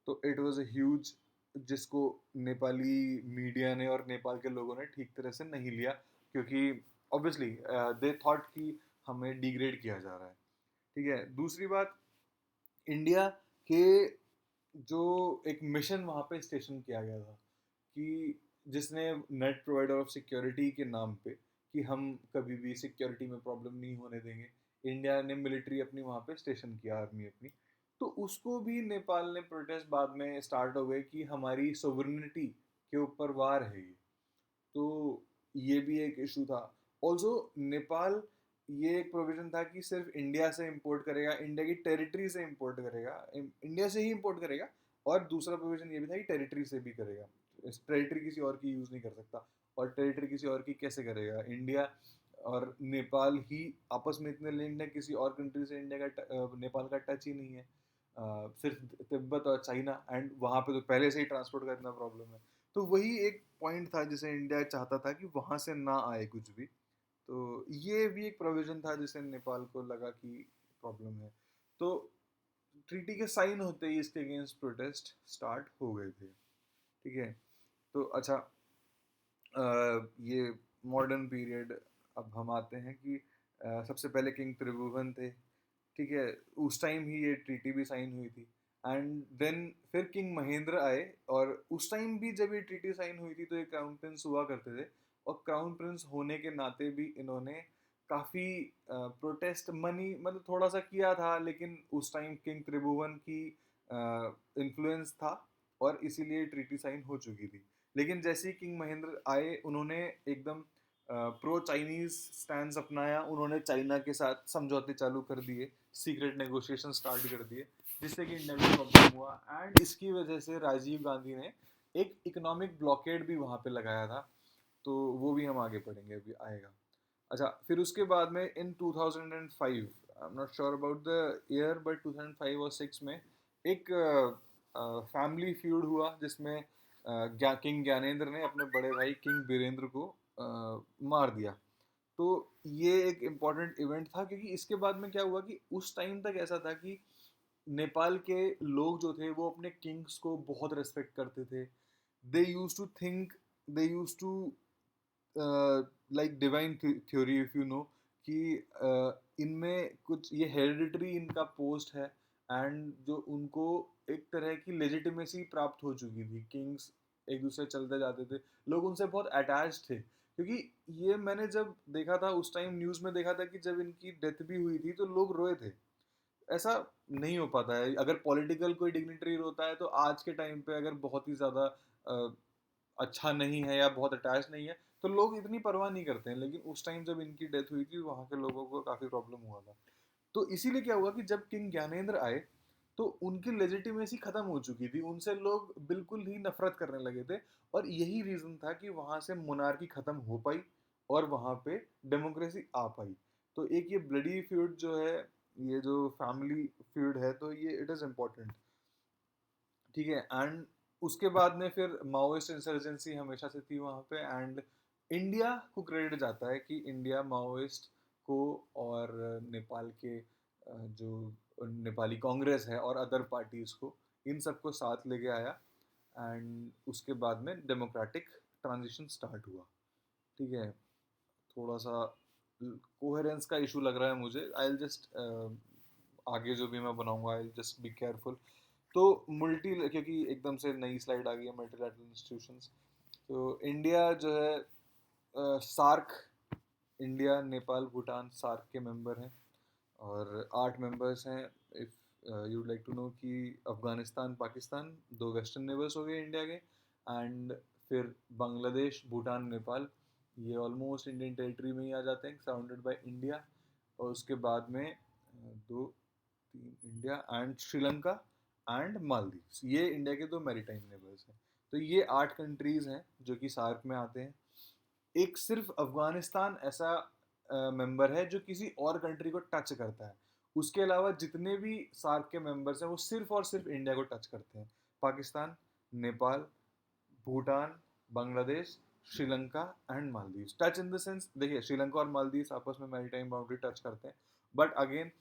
तो इट वाज अ ह्यूज, जिसको नेपाली मीडिया ने और नेपाल के लोगों ने ठीक तरह से नहीं लिया, क्योंकि ऑब्वियसली दे थॉट कि हमें डिग्रेड किया जा रहा है। ठीक है, दूसरी बात, इंडिया के जो एक मिशन वहाँ पे स्टेशन किया गया था, कि जिसने नेट प्रोवाइडर ऑफ सिक्योरिटी के नाम पे, कि हम कभी भी सिक्योरिटी में प्रॉब्लम नहीं होने देंगे, इंडिया ने मिलिट्री अपनी वहाँ पे स्टेशन किया, आर्मी अपनी। तो उसको भी नेपाल ने प्रोटेस्ट बाद में स्टार्ट हो गए कि हमारी सोवरेनिटी के ऊपर वार है ये। तो ये भी एक इशू था। ऑल्सो नेपाल, ये एक प्रोविजन था कि सिर्फ इंडिया से इंपोर्ट करेगा, इंडिया की टेरिटरी से इंपोर्ट करेगा, इंडिया से ही इंपोर्ट करेगा। और दूसरा प्रोविजन ये भी था कि टेरिटरी से भी करेगा, टेरिटरी किसी और की यूज़ नहीं कर सकता। और टेरिटरी किसी और की कैसे करेगा? इंडिया और नेपाल ही आपस में इतने लिंक्ड है, किसी और कंट्री से इंडिया का नेपाल का टच ही नहीं है। सिर्फ तिब्बत और चाइना, एंड वहाँ पे तो पहले से ही ट्रांसपोर्ट का इतना प्रॉब्लम है। तो वही एक पॉइंट था जिसे इंडिया चाहता था कि वहाँ से ना आए कुछ भी। तो ये भी एक प्रोविजन था जिसे नेपाल को लगा कि प्रॉब्लम है। तो ट्रीटी के साइन होते ही इसके अगेंस्ट प्रोटेस्ट स्टार्ट हो गए थे। ठीक है, तो अच्छा, ये मॉडर्न पीरियड, अब हम आते हैं कि सबसे पहले किंग त्रिभुवन थे। ठीक है, उस टाइम ही ये ट्रीटी भी साइन हुई थी। एंड देन फिर किंग महेंद्र आए, और उस टाइम भी जब ये ट्रीटी साइन हुई थी, तो ये क्राउन प्रिंस हुआ करते थे। और क्राउन प्रिंस होने के नाते भी इन्होंने काफ़ी प्रोटेस्ट मनी, मतलब थोड़ा सा किया था, लेकिन उस टाइम किंग त्रिभुवन की इन्फ्लुएंस था, और इसीलिए ट्रीटी साइन हो चुकी थी। लेकिन जैसे ही किंग महेंद्र आए, उन्होंने एकदम प्रो चाइनीज स्टैंड अपनाया, उन्होंने चाइना के साथ समझौते चालू कर दिए, सीक्रेट नेगोशिएशन स्टार्ट कर दिए, जिससे कि इंडिया में प्रॉब्लम हुआ। एंड इसकी वजह से राजीव गांधी ने एक इकोनॉमिक ब्लॉकेड भी वहाँ पे लगाया था। तो वो भी हम आगे पढ़ेंगे, अभी आएगा। अच्छा, फिर उसके बाद में इन 2005, I am not sure about the year, but 2005 और 6 में एक फैमिली फ्यूड हुआ, जिसमें किंग ज्ञानेंद्र ने अपने बड़े भाई किंग बीरेंद्र को मार दिया। तो ये एक इम्पॉर्टेंट इवेंट था, क्योंकि इसके बाद में क्या हुआ कि उस टाइम तक ऐसा था कि नेपाल के लोग जो थे, वो अपने किंग्स को बहुत रेस्पेक्ट करते थे। They use to think, they use to like divine theory, if you know, कि इनमें कुछ ये हेरिडिटरी इनका पोस्ट है, एंड जो उनको एक तरह की लेजिटिमेसी प्राप्त हो चुकी थी। किंग्स एक दूसरे चलते जाते थे, लोग उनसे बहुत अटैच थे। क्योंकि ये मैंने जब देखा था उस टाइम, न्यूज़ में देखा था कि जब इनकी डेथ भी हुई थी, तो लोग रोए थे। ऐसा नहीं हो पाता है, अगर पॉलिटिकल कोई डिग्निटरी रोता है, तो आज के टाइम पे अगर बहुत ही ज़्यादा अच्छा नहीं है या बहुत अटैच नहीं है, तो लोग इतनी परवाह नहीं करते हैं। लेकिन उस टाइम जब इनकी डेथ हुई थी, वहाँ के लोगों को काफ़ी प्रॉब्लम हुआ था। तो इसीलिए क्या हुआ कि जब किंग ज्ञानेंद्र आए, तो उनकी लेजिटिमेसी खत्म हो चुकी थी, उनसे लोग बिल्कुल ही नफरत करने लगे थे। और यही रीज़न था कि वहाँ से मोनार्की खत्म हो पाई, और वहाँ पे डेमोक्रेसी आ पाई। तो एक ये ब्लडी फ्यूड जो है, ये जो फैमिली फ्यूड है, तो ये इट इज़ इम्पोर्टेंट। ठीक है, एंड उसके बाद में फिर माओइस्ट इंसर्जेंसी हमेशा से थी वहाँ पे। एंड इंडिया को क्रेडिट जाता है कि इंडिया माओइस्ट को और नेपाल के जो नेपाली कांग्रेस है और अदर पार्टीज को, इन सबको साथ लेके आया। एंड उसके बाद में डेमोक्रेटिक ट्रांजिशन स्टार्ट हुआ। ठीक है, थोड़ा सा कोहेरेंस का इशू लग रहा है मुझे. आई जस्ट आगे जो भी मैं बनाऊंगा आई जस्ट बी केयरफुल. तो मल्टी, क्योंकि एकदम से नई स्लाइड आ गई है मल्टीलैटरल इंस्टीट्यूशंस. तो इंडिया जो है SAARC, India Nepal Bhutan SAARC के मेंबर हैं. और 8 मेंबर्स हैं. If you like to know कि अफगानिस्तान पाकिस्तान दो वेस्टर्न नेबर्स हो गए इंडिया के. एंड फिर बांग्लादेश भूटान नेपाल, ये ऑलमोस्ट इंडियन टेरिटरी में ही आ जाते हैं, सराउंडेड बाय इंडिया. और उसके बाद में दो तीन India and Sri Lanka and Maldives, ये इंडिया के दो मैरीटाइम नेबर्स हैं. तो ये 8 कंट्रीज़ हैं जो कि सार्क में आते हैं. एक सिर्फ अफगानिस्तान ऐसा मेंबर है जो किसी और कंट्री को टच करता है. उसके अलावा जितने भी सार्क के मेंबर्स हैं वो सिर्फ और सिर्फ इंडिया को टच करते हैं. Pakistan, Nepal, Bhutan, Bangladesh, Sri Lanka and Maldives. Touch in the sense, देखिए श्रीलंका और मालदीव्स आपस में मैरीटाइम बाउंड्री टच करते हैं, बट अगेन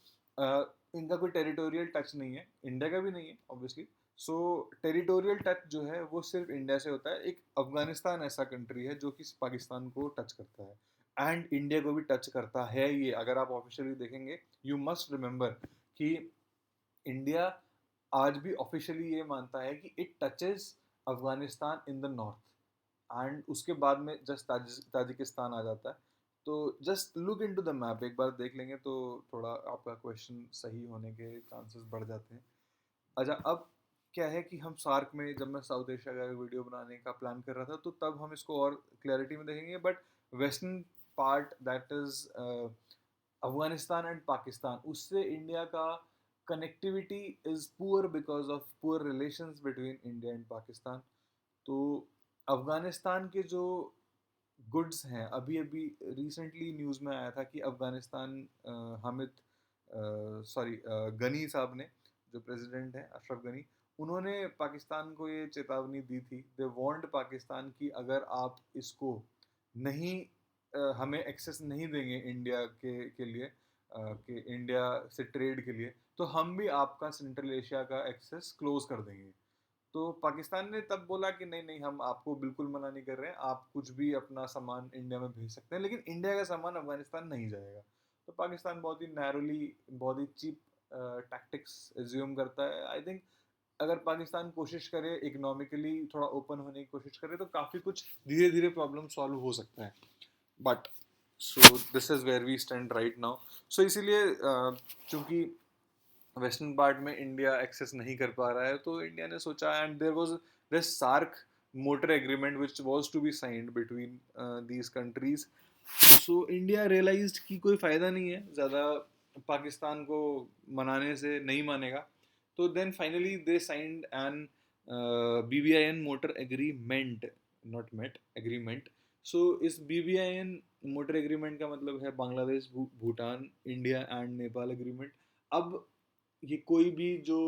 इनका कोई टेरिटोरियल टच नहीं है, इंडिया का भी नहीं है ऑब्वियसली. सो टेरिटोरियल टच जो है वो सिर्फ इंडिया से होता है. एक अफगानिस्तान ऐसा कंट्री है जो कि पाकिस्तान को टच करता है एंड इंडिया को भी टच करता है. ये अगर आप ऑफिशियली देखेंगे, यू मस्ट रिमेंबर कि इंडिया आज भी ऑफिशियली ये मानता है कि it touches Afghanistan in the north. And उसके बाद में जस्ट ताजिकिस्तान आ जाता है. तो just look into the map, एक बार देख लेंगे तो थोड़ा आपका क्वेश्चन सही होने के चांसेस बढ़ जाते हैं. अच्छा, अब क्या है कि हम सार्क में, जब मैं साउथ एशिया का वीडियो बनाने का प्लान कर रहा था तो तब हम इसको और क्लैरिटी में देखेंगे. But western part that is Afghanistan and Pakistan, उससे इंडिया का connectivity is poor because of poor relations between India and Pakistan. तो अफगानिस्तान के जो गुड्स हैं, अभी अभी रिसेंटली न्यूज़ में आया था कि अफगानिस्तान हामिद सॉरी गनी साहब ने, जो प्रेसिडेंट हैं अशरफ गनी, उन्होंने पाकिस्तान को ये चेतावनी दी थी. दे वांट पाकिस्तान की अगर आप इसको नहीं हमें एक्सेस नहीं देंगे इंडिया के लिए, कि इंडिया से ट्रेड के लिए, तो हम भी आपका सेंट्रल एशिया का एक्सेस क्लोज कर देंगे. तो पाकिस्तान ने तब बोला कि नहीं नहीं, हम आपको बिल्कुल मना नहीं कर रहे हैं, आप कुछ भी अपना सामान इंडिया में भेज सकते हैं, लेकिन इंडिया का सामान अफगानिस्तान नहीं जाएगा. तो पाकिस्तान बहुत ही नैरोली, बहुत ही चीप टैक्टिक्स एज्यूम करता है. आई थिंक अगर पाकिस्तान कोशिश करे इकोनॉमिकली थोड़ा ओपन होने की कोशिश करे तो काफ़ी कुछ धीरे धीरे प्रॉब्लम सॉल्व हो सकता है. But so this is where we stand right now. So इसीलिए चूँकि वेस्टर्न पार्ट में इंडिया एक्सेस नहीं कर पा रहा है, तो इंडिया ने सोचा, and there was this SAARC motor agreement which was to be signed between these countries. So India realised कि कोई फ़ायदा नहीं है ज़्यादा पाकिस्तान को मनाने से, नहीं मानेगा. तो then finally they signed an BBIN motor agreement, not met, agreement. So इस BBIN मोटर एग्रीमेंट का मतलब है Bangladesh Bhutan India and Nepal agreement. अब ये कोई भी जो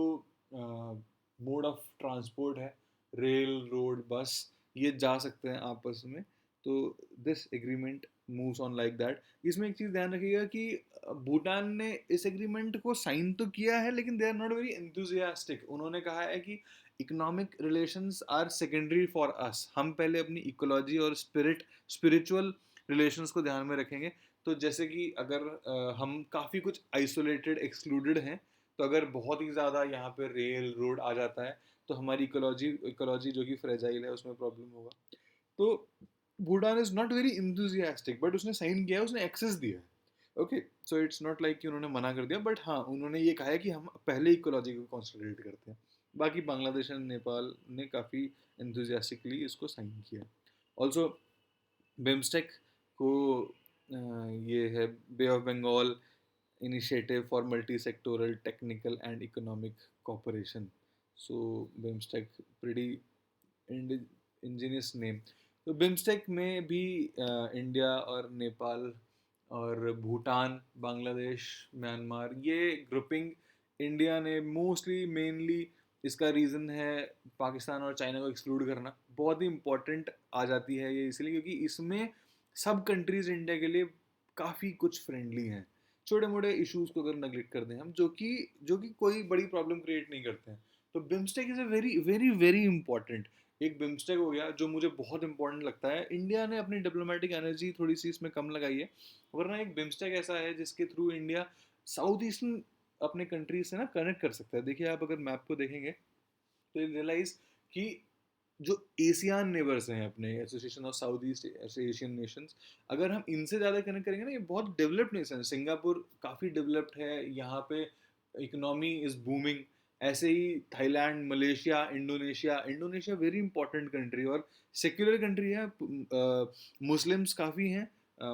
मोड ऑफ ट्रांसपोर्ट है, रेल, रोड, बस, ये जा सकते हैं आपस में. तो this agreement moves on like that. इसमें एक चीज़ ध्यान रखिएगा कि भूटान ने इस एग्रीमेंट को साइन तो किया है, लेकिन they are not very enthusiastic. उन्होंने कहा है कि economic relations are secondary for us, हम पहले अपनी इकोलॉजी और स्पिरिचुअल रिलेशंस को ध्यान में रखेंगे. तो जैसे कि अगर हम काफ़ी कुछ आइसोलेटेड, एक्सक्लूडेड हैं, तो अगर बहुत ही ज़्यादा यहाँ पे रेल रोड आ जाता है तो हमारी इकोलॉजी जो कि फ्रेजाइल है उसमें प्रॉब्लम होगा. तो Bhutan is not very enthusiastic, but उसने साइन किया है, उसने एक्सेस दिया है. Okay, so it's not like कि उन्होंने मना कर दिया, बट हाँ उन्होंने ये कहा है कि हम पहले इकोलॉजी को कॉन्सेंट्रेट करते हैं. बाकी बांग्लादेश एंड नेपाल ने काफ़ी इंथुजियास्टिकली इसको साइन किया. ऑल्सो बिम्स्टेक को ये है bay of Bengal initiative for multi-sectoral technical and economic cooperation. So BIMSTEC, pretty ingenious name. तो BIMSTEC में भी इंडिया और नेपाल और भूटान, बांग्लादेश, म्यांमार, ये ग्रुपिंग इंडिया ने मोस्टली मेनली, इसका रीज़न है पाकिस्तान और चाइना को एक्सक्लूड करना. बहुत ही इंपॉर्टेंट आ जाती है ये इसलिए क्योंकि इसमें सब कंट्रीज़ इंडिया के लिए काफ़ी कुछ फ्रेंडली हैं. छोटे मोटे इश्यूज को अगर नेगलेक्ट कर दें हम, जो कि कोई बड़ी प्रॉब्लम क्रिएट नहीं करते हैं, तो BIMSTEC is a very very very important. एक बिम्स्टेक हो गया जो मुझे बहुत इंपॉर्टेंट लगता है। इंडिया ने अपनी डिप्लोमेटिक एनर्जी थोड़ी सी इसमें कम लगाई है, वरना एक बिम्स्टेक ऐसा है जिसके थ्रू इंडिया साउथ ईस्टर्न अपने कंट्रीज से ना कनेक्ट कर सकता है। देखिए आप अगर मैप को देखेंगे तो यू रियलाइज कि जो एशियान नेबर्स हैं अपने association of south east Asian nations, अगर हम इनसे ज़्यादा कनेक्ट करेंगे ना, ये बहुत डेवलप्ड नेशन है। सिंगापुर काफ़ी डेवलप्ड है, यहाँ पे इकोनॉमी इज़ बूमिंग। ऐसे ही Thailand, Malaysia, Indonesia, Indonesia very important country और सेक्युलर कंट्री है। मुस्लिम्स काफ़ी हैं,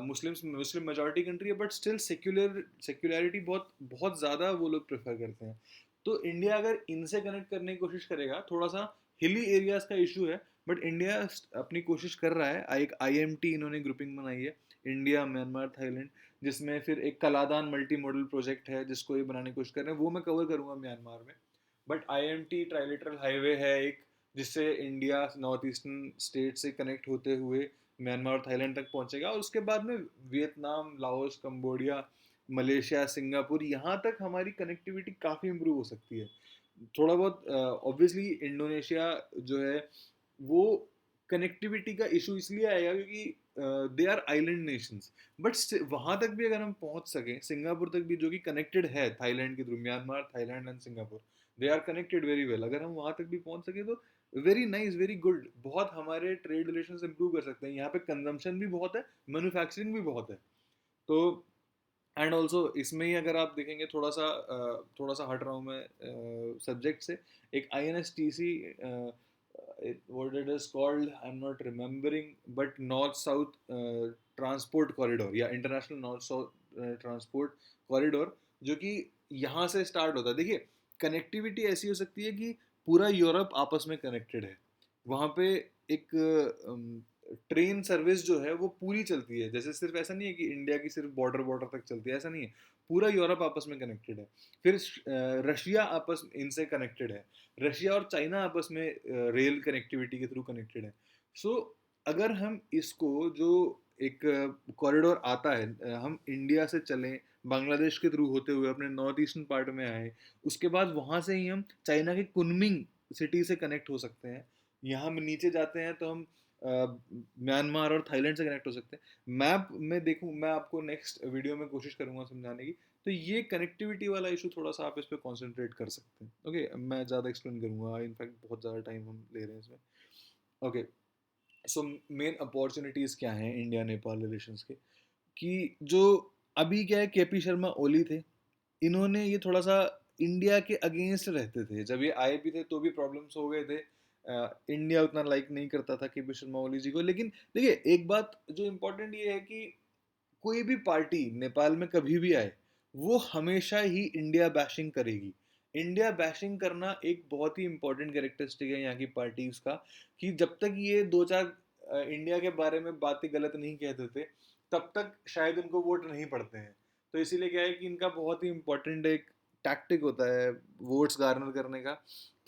मुस्लिम मेजॉरिटी कंट्री है, बट स्टिल सेक्युलरिटी बहुत बहुत ज़्यादा वो लोग प्रेफर करते हैं। तो इंडिया अगर इनसे कनेक्ट करने की कोशिश करेगा, थोड़ा सा हिली एरियाज का इशू है, बट इंडिया अपनी कोशिश कर रहा है। एक IMT इन्होंने ग्रुपिंग बनाई है, इंडिया, म्यांमार, थाईलैंड, जिसमें फिर एक कलादान मल्टी मॉडल प्रोजेक्ट है जिसको ये बनाने की कोशिश कर रहे हैं, वो मैं कवर करूंगा म्यांमार में। बट IMT ट्राइलेटरल हाईवे है एक, जिससे इंडिया नॉर्थ ईस्टर्न स्टेट से कनेक्ट होते हुए म्यांमार और थाईलैंड तक पहुंचेगा, और उसके बाद में Vietnam, Laos, Cambodia, Malaysia, Singapore, यहाँ तक हमारी कनेक्टिविटी काफ़ी इम्प्रूव हो सकती है। थोड़ा बहुत ऑब्वियसली इंडोनेशिया जो है वो कनेक्टिविटी का इशू इसलिए आएगा क्योंकि they are island nations, but वहाँ तक भी अगर हम पहुँच सकें, सिंगापुर तक भी जो कि कनेक्टेड है थाईलैंड के through, Myanmar, Thailand and Singapore, they are connected very well, अगर हम वहाँ तक भी पहुँच सके तो वेरी नाइस, वेरी गुड, बहुत हमारे ट्रेड रिलेशन इंप्रूव कर सकते हैं। यहाँ पे कंजम्पशन भी बहुत है, मैन्युफैक्चरिंग भी बहुत है। तो एंड ऑल्सो इसमें ही अगर आप देखेंगे, थोड़ा सा हट रहा हूँ मैं सब्जेक्ट से, एक INSTC, what it is called, I'm not remembering, but north south transport corridor या international north south transport corridor, जो कि यहाँ से स्टार्ट होता है। देखिए कनेक्टिविटी ऐसी हो सकती है कि पूरा यूरोप आपस में कनेक्टेड है, वहाँ पे एक ट्रेन सर्विस जो है वो पूरी चलती है, जैसे सिर्फ ऐसा नहीं है कि इंडिया की सिर्फ बॉर्डर बॉर्डर तक चलती है, ऐसा नहीं है, पूरा यूरोप आपस में कनेक्टेड है। फिर रशिया आपस इनसे कनेक्टेड है, रशिया और चाइना आपस में रेल कनेक्टिविटी के थ्रू कनेक्टेड है। सो अगर हम इसको जो एक कॉरिडोर आता है, हम इंडिया से चलें, बांग्लादेश के थ्रू होते हुए अपने नॉर्थ ईस्टर्न पार्ट में आए, उसके बाद वहाँ से ही हम चाइना के कुनमिंग सिटी से कनेक्ट हो सकते हैं, यहाँ हम नीचे जाते हैं तो हम म्यांमार और थाईलैंड से कनेक्ट हो सकते हैं। मैप में देखूँ, मैं आपको नेक्स्ट वीडियो में कोशिश करूँगा समझाने की। तो ये कनेक्टिविटी वाला इशू थोड़ा सा आप इस पर कॉन्सेंट्रेट कर सकते हैं। ओके, मैं ज़्यादा एक्सप्लेन करूँगा, इनफैक्ट बहुत ज़्यादा टाइम हम ले रहे हैं इसमें। ओके, सो मेन अपॉर्चुनिटीज़ क्या हैं इंडिया नेपाल रिलेशंस के, कि जो अभी क्या है, KP शर्मा ओली थे, इन्होंने ये थोड़ा सा इंडिया के अगेंस्ट रहते थे, जब ये आए भी थे तो भी प्रॉब्लम्स हो गए थे। इंडिया उतना लाइक नहीं करता था KP शर्मा ओली जी को। लेकिन देखिए एक बात जो इम्पोर्टेंट ये है कि कोई भी पार्टी नेपाल में कभी भी आए, वो हमेशा ही इंडिया बैशिंग करेगी। इंडिया बैशिंग करना एक बहुत ही इंपॉर्टेंट कैरेक्टरिस्टिक है यहाँ की पार्टीज का, कि जब तक ये दो चार इंडिया के बारे में बातें गलत नहीं कहते थे, तब तक शायद उनको वोट नहीं पड़ते हैं। तो इसीलिए क्या है कि इनका बहुत ही इंपॉर्टेंट एक टैक्टिक होता है वोट्स गार्नर करने का,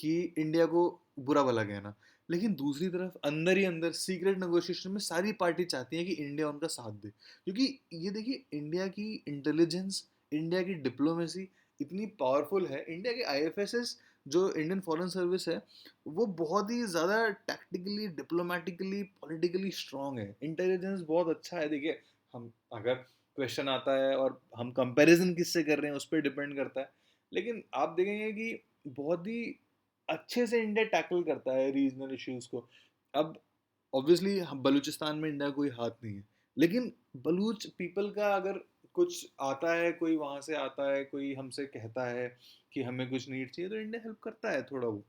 कि इंडिया को बुरा भला कहना। लेकिन दूसरी तरफ अंदर ही अंदर सीक्रेट नेगोशिएशन में सारी पार्टी चाहती है कि इंडिया उनका साथ दे, क्योंकि ये देखिए इंडिया की इंटेलिजेंस, इंडिया की डिप्लोमेसी इतनी पावरफुल है। इंडिया के IFSS जो इंडियन फॉरेन सर्विस है, वो बहुत ही ज़्यादा टैक्टिकली, डिप्लोमेटिकली, पॉलिटिकली स्ट्रांग है, इंटेलिजेंस बहुत अच्छा है। देखिए हम अगर क्वेश्चन आता है और हम कंपैरिजन किससे कर रहे हैं उस पर डिपेंड करता है, लेकिन आप देखेंगे कि बहुत ही अच्छे से इंडिया टैकल करता है रीजनल इश्यूज को। अब ऑब्वियसली बलूचिस्तान में इंडिया कोई हाथ नहीं है, लेकिन बलूच पीपल का अगर कुछ आता है, कोई वहाँ से आता है, कोई हमसे कहता है कि हमें कुछ नीड चाहिए, तो इंडिया हेल्प करता है थोड़ा बहुत।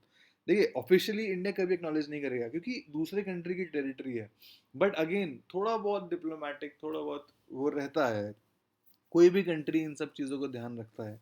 देखिए ऑफिशियली इंडिया कभी एक्नॉलेज नहीं करेगा क्योंकि दूसरे कंट्री की टेरिटरी है, बट अगेन थोड़ा बहुत डिप्लोमेटिक, थोड़ा बहुत वो रहता है। कोई भी कंट्री इन सब चीज़ों को ध्यान रखता है।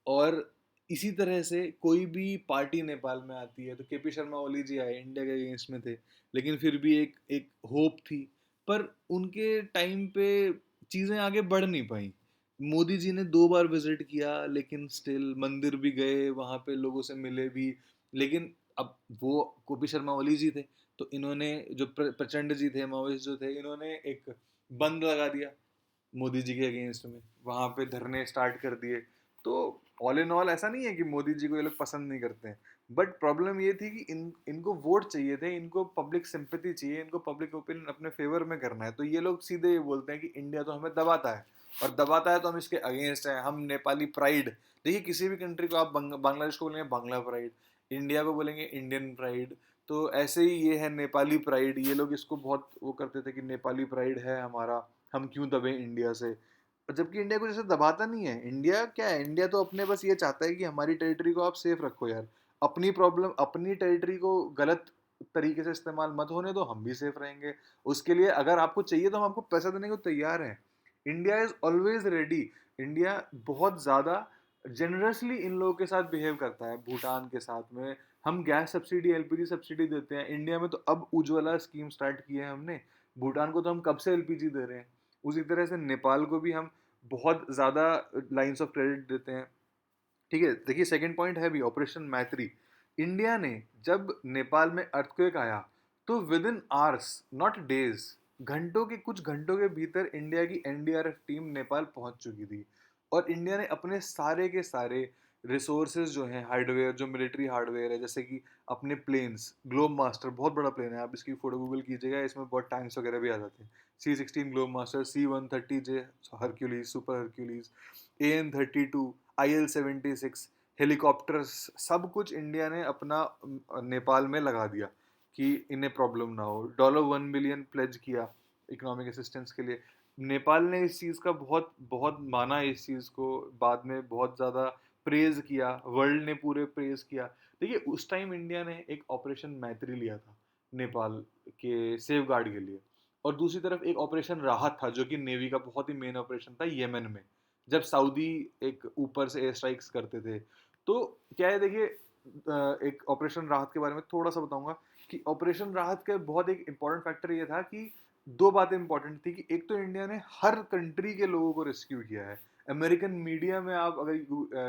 और इसी तरह से कोई भी पार्टी नेपाल में आती है, तो KP शर्मा ओली जी आए, इंडिया के अगेंस्ट में थे, लेकिन फिर भी एक एक होप थी। पर उनके टाइम पे चीज़ें आगे बढ़ नहीं पाई। मोदी जी ने 2 बार विजिट किया, लेकिन स्टिल मंदिर भी गए, वहाँ पे लोगों से मिले भी, लेकिन अब वो KP शर्मा ओली जी थे, तो इन्होंने जो प्रचंड जी थे, माओइस्ट जो थे, इन्होंने एक बंद लगा दिया मोदी जी के अगेंस्ट में, वहाँ पे धरने स्टार्ट कर दिए। तो ऑल इन ऑल ऐसा नहीं है कि मोदी जी को ये लोग पसंद नहीं करते हैं, बट प्रॉब्लम ये थी कि इनको वोट चाहिए थे, इनको पब्लिक सिंपैथी चाहिए, इनको पब्लिक ओपिनियन अपने फेवर में करना है, तो ये लोग सीधे ये बोलते हैं कि इंडिया तो हमें दबाता है, और दबाता है तो हम इसके अगेंस्ट हैं, हम नेपाली प्राइड। देखिए किसी भी कंट्री को आप बांग्लादेश को बोलेंगे बांग्ला प्राइड, इंडिया को बोलेंगे इंडियन प्राइड, तो ऐसे ही ये है नेपाली प्राइड, ये लोग इसको बहुत वो करते थे कि नेपाली प्राइड है हमारा, हम क्यों दबे इंडिया से। जबकि इंडिया को जैसे दबाता नहीं है, इंडिया क्या है, इंडिया तो अपने बस ये चाहता है कि हमारी टेरिटरी को आप सेफ रखो यार, अपनी प्रॉब्लम अपनी टेरिटरी को गलत तरीके से इस्तेमाल मत होने दो, हम भी सेफ रहेंगे। उसके लिए अगर आपको चाहिए तो हम आपको पैसा देने को तैयार हैं। India is always ready. India बहुत ज़्यादा जनरसली इन लोगों के साथ बिहेव करता है, भूटान के साथ में हम गैस सब्सिडी एलपीजी सब्सिडी देते हैं इंडिया में, तो अब उज्ज्वला स्कीम स्टार्ट की है हमने, भूटान को तो हम कब से एलपीजी दे रहे हैं। उसी तरह से नेपाल को भी हम बहुत ज़्यादा लाइंस ऑफ क्रेडिट देते हैं। ठीक है, देखिए सेकंड पॉइंट है भी ऑपरेशन मैत्री। इंडिया ने जब नेपाल में अर्थक्वेक आया तो with in hours not days, घंटों के कुछ घंटों के भीतर इंडिया की एनडीआरएफ टीम नेपाल पहुंच चुकी थी, और इंडिया ने अपने सारे के सारे रिसोर्सेज जो हैं, हार्डवेयर जो मिलिट्री हार्डवेयर है, जैसे कि अपने प्लेन्स, ग्लोब मास्टर बहुत बड़ा प्लेन है, आप इसकी फोटो गूगल कीजिएगा, इसमें बहुत टैंक्स वगैरह भी आ जाते हैं, C-16 Globemaster, C-130J Hercules super Hercules, AN-32, IL-76 helicopters, सब कुछ इंडिया ने अपना नेपाल में लगा दिया कि इन्हें प्रॉब्लम ना हो। $1 बिलियन प्लेज किया इकोनॉमिक असिस्टेंस के लिए। नेपाल ने इस चीज़ का बहुत बहुत माना, इस चीज़ को बाद में बहुत ज़्यादा प्रेज किया, वर्ल्ड ने पूरे प्रेज किया। देखिए उस टाइम इंडिया ने एक ऑपरेशन मैत्री लिया था नेपाल के सेफ गार्ड के लिए, और दूसरी तरफ एक ऑपरेशन राहत था जो कि नेवी का बहुत ही मेन ऑपरेशन था येमेन में, जब सऊदी एक ऊपर से एयर स्ट्राइक्स करते थे। तो क्या है देखिए, एक ऑपरेशन राहत के बारे में थोड़ा सा बताऊंगा कि ऑपरेशन राहत का बहुत एक इम्पॉर्टेंट फैक्टर ये था कि दो बातें इंपॉर्टेंट थी, कि एक तो इंडिया ने हर कंट्री के लोगों को रेस्क्यू किया है। अमेरिकन मीडिया में आप अगर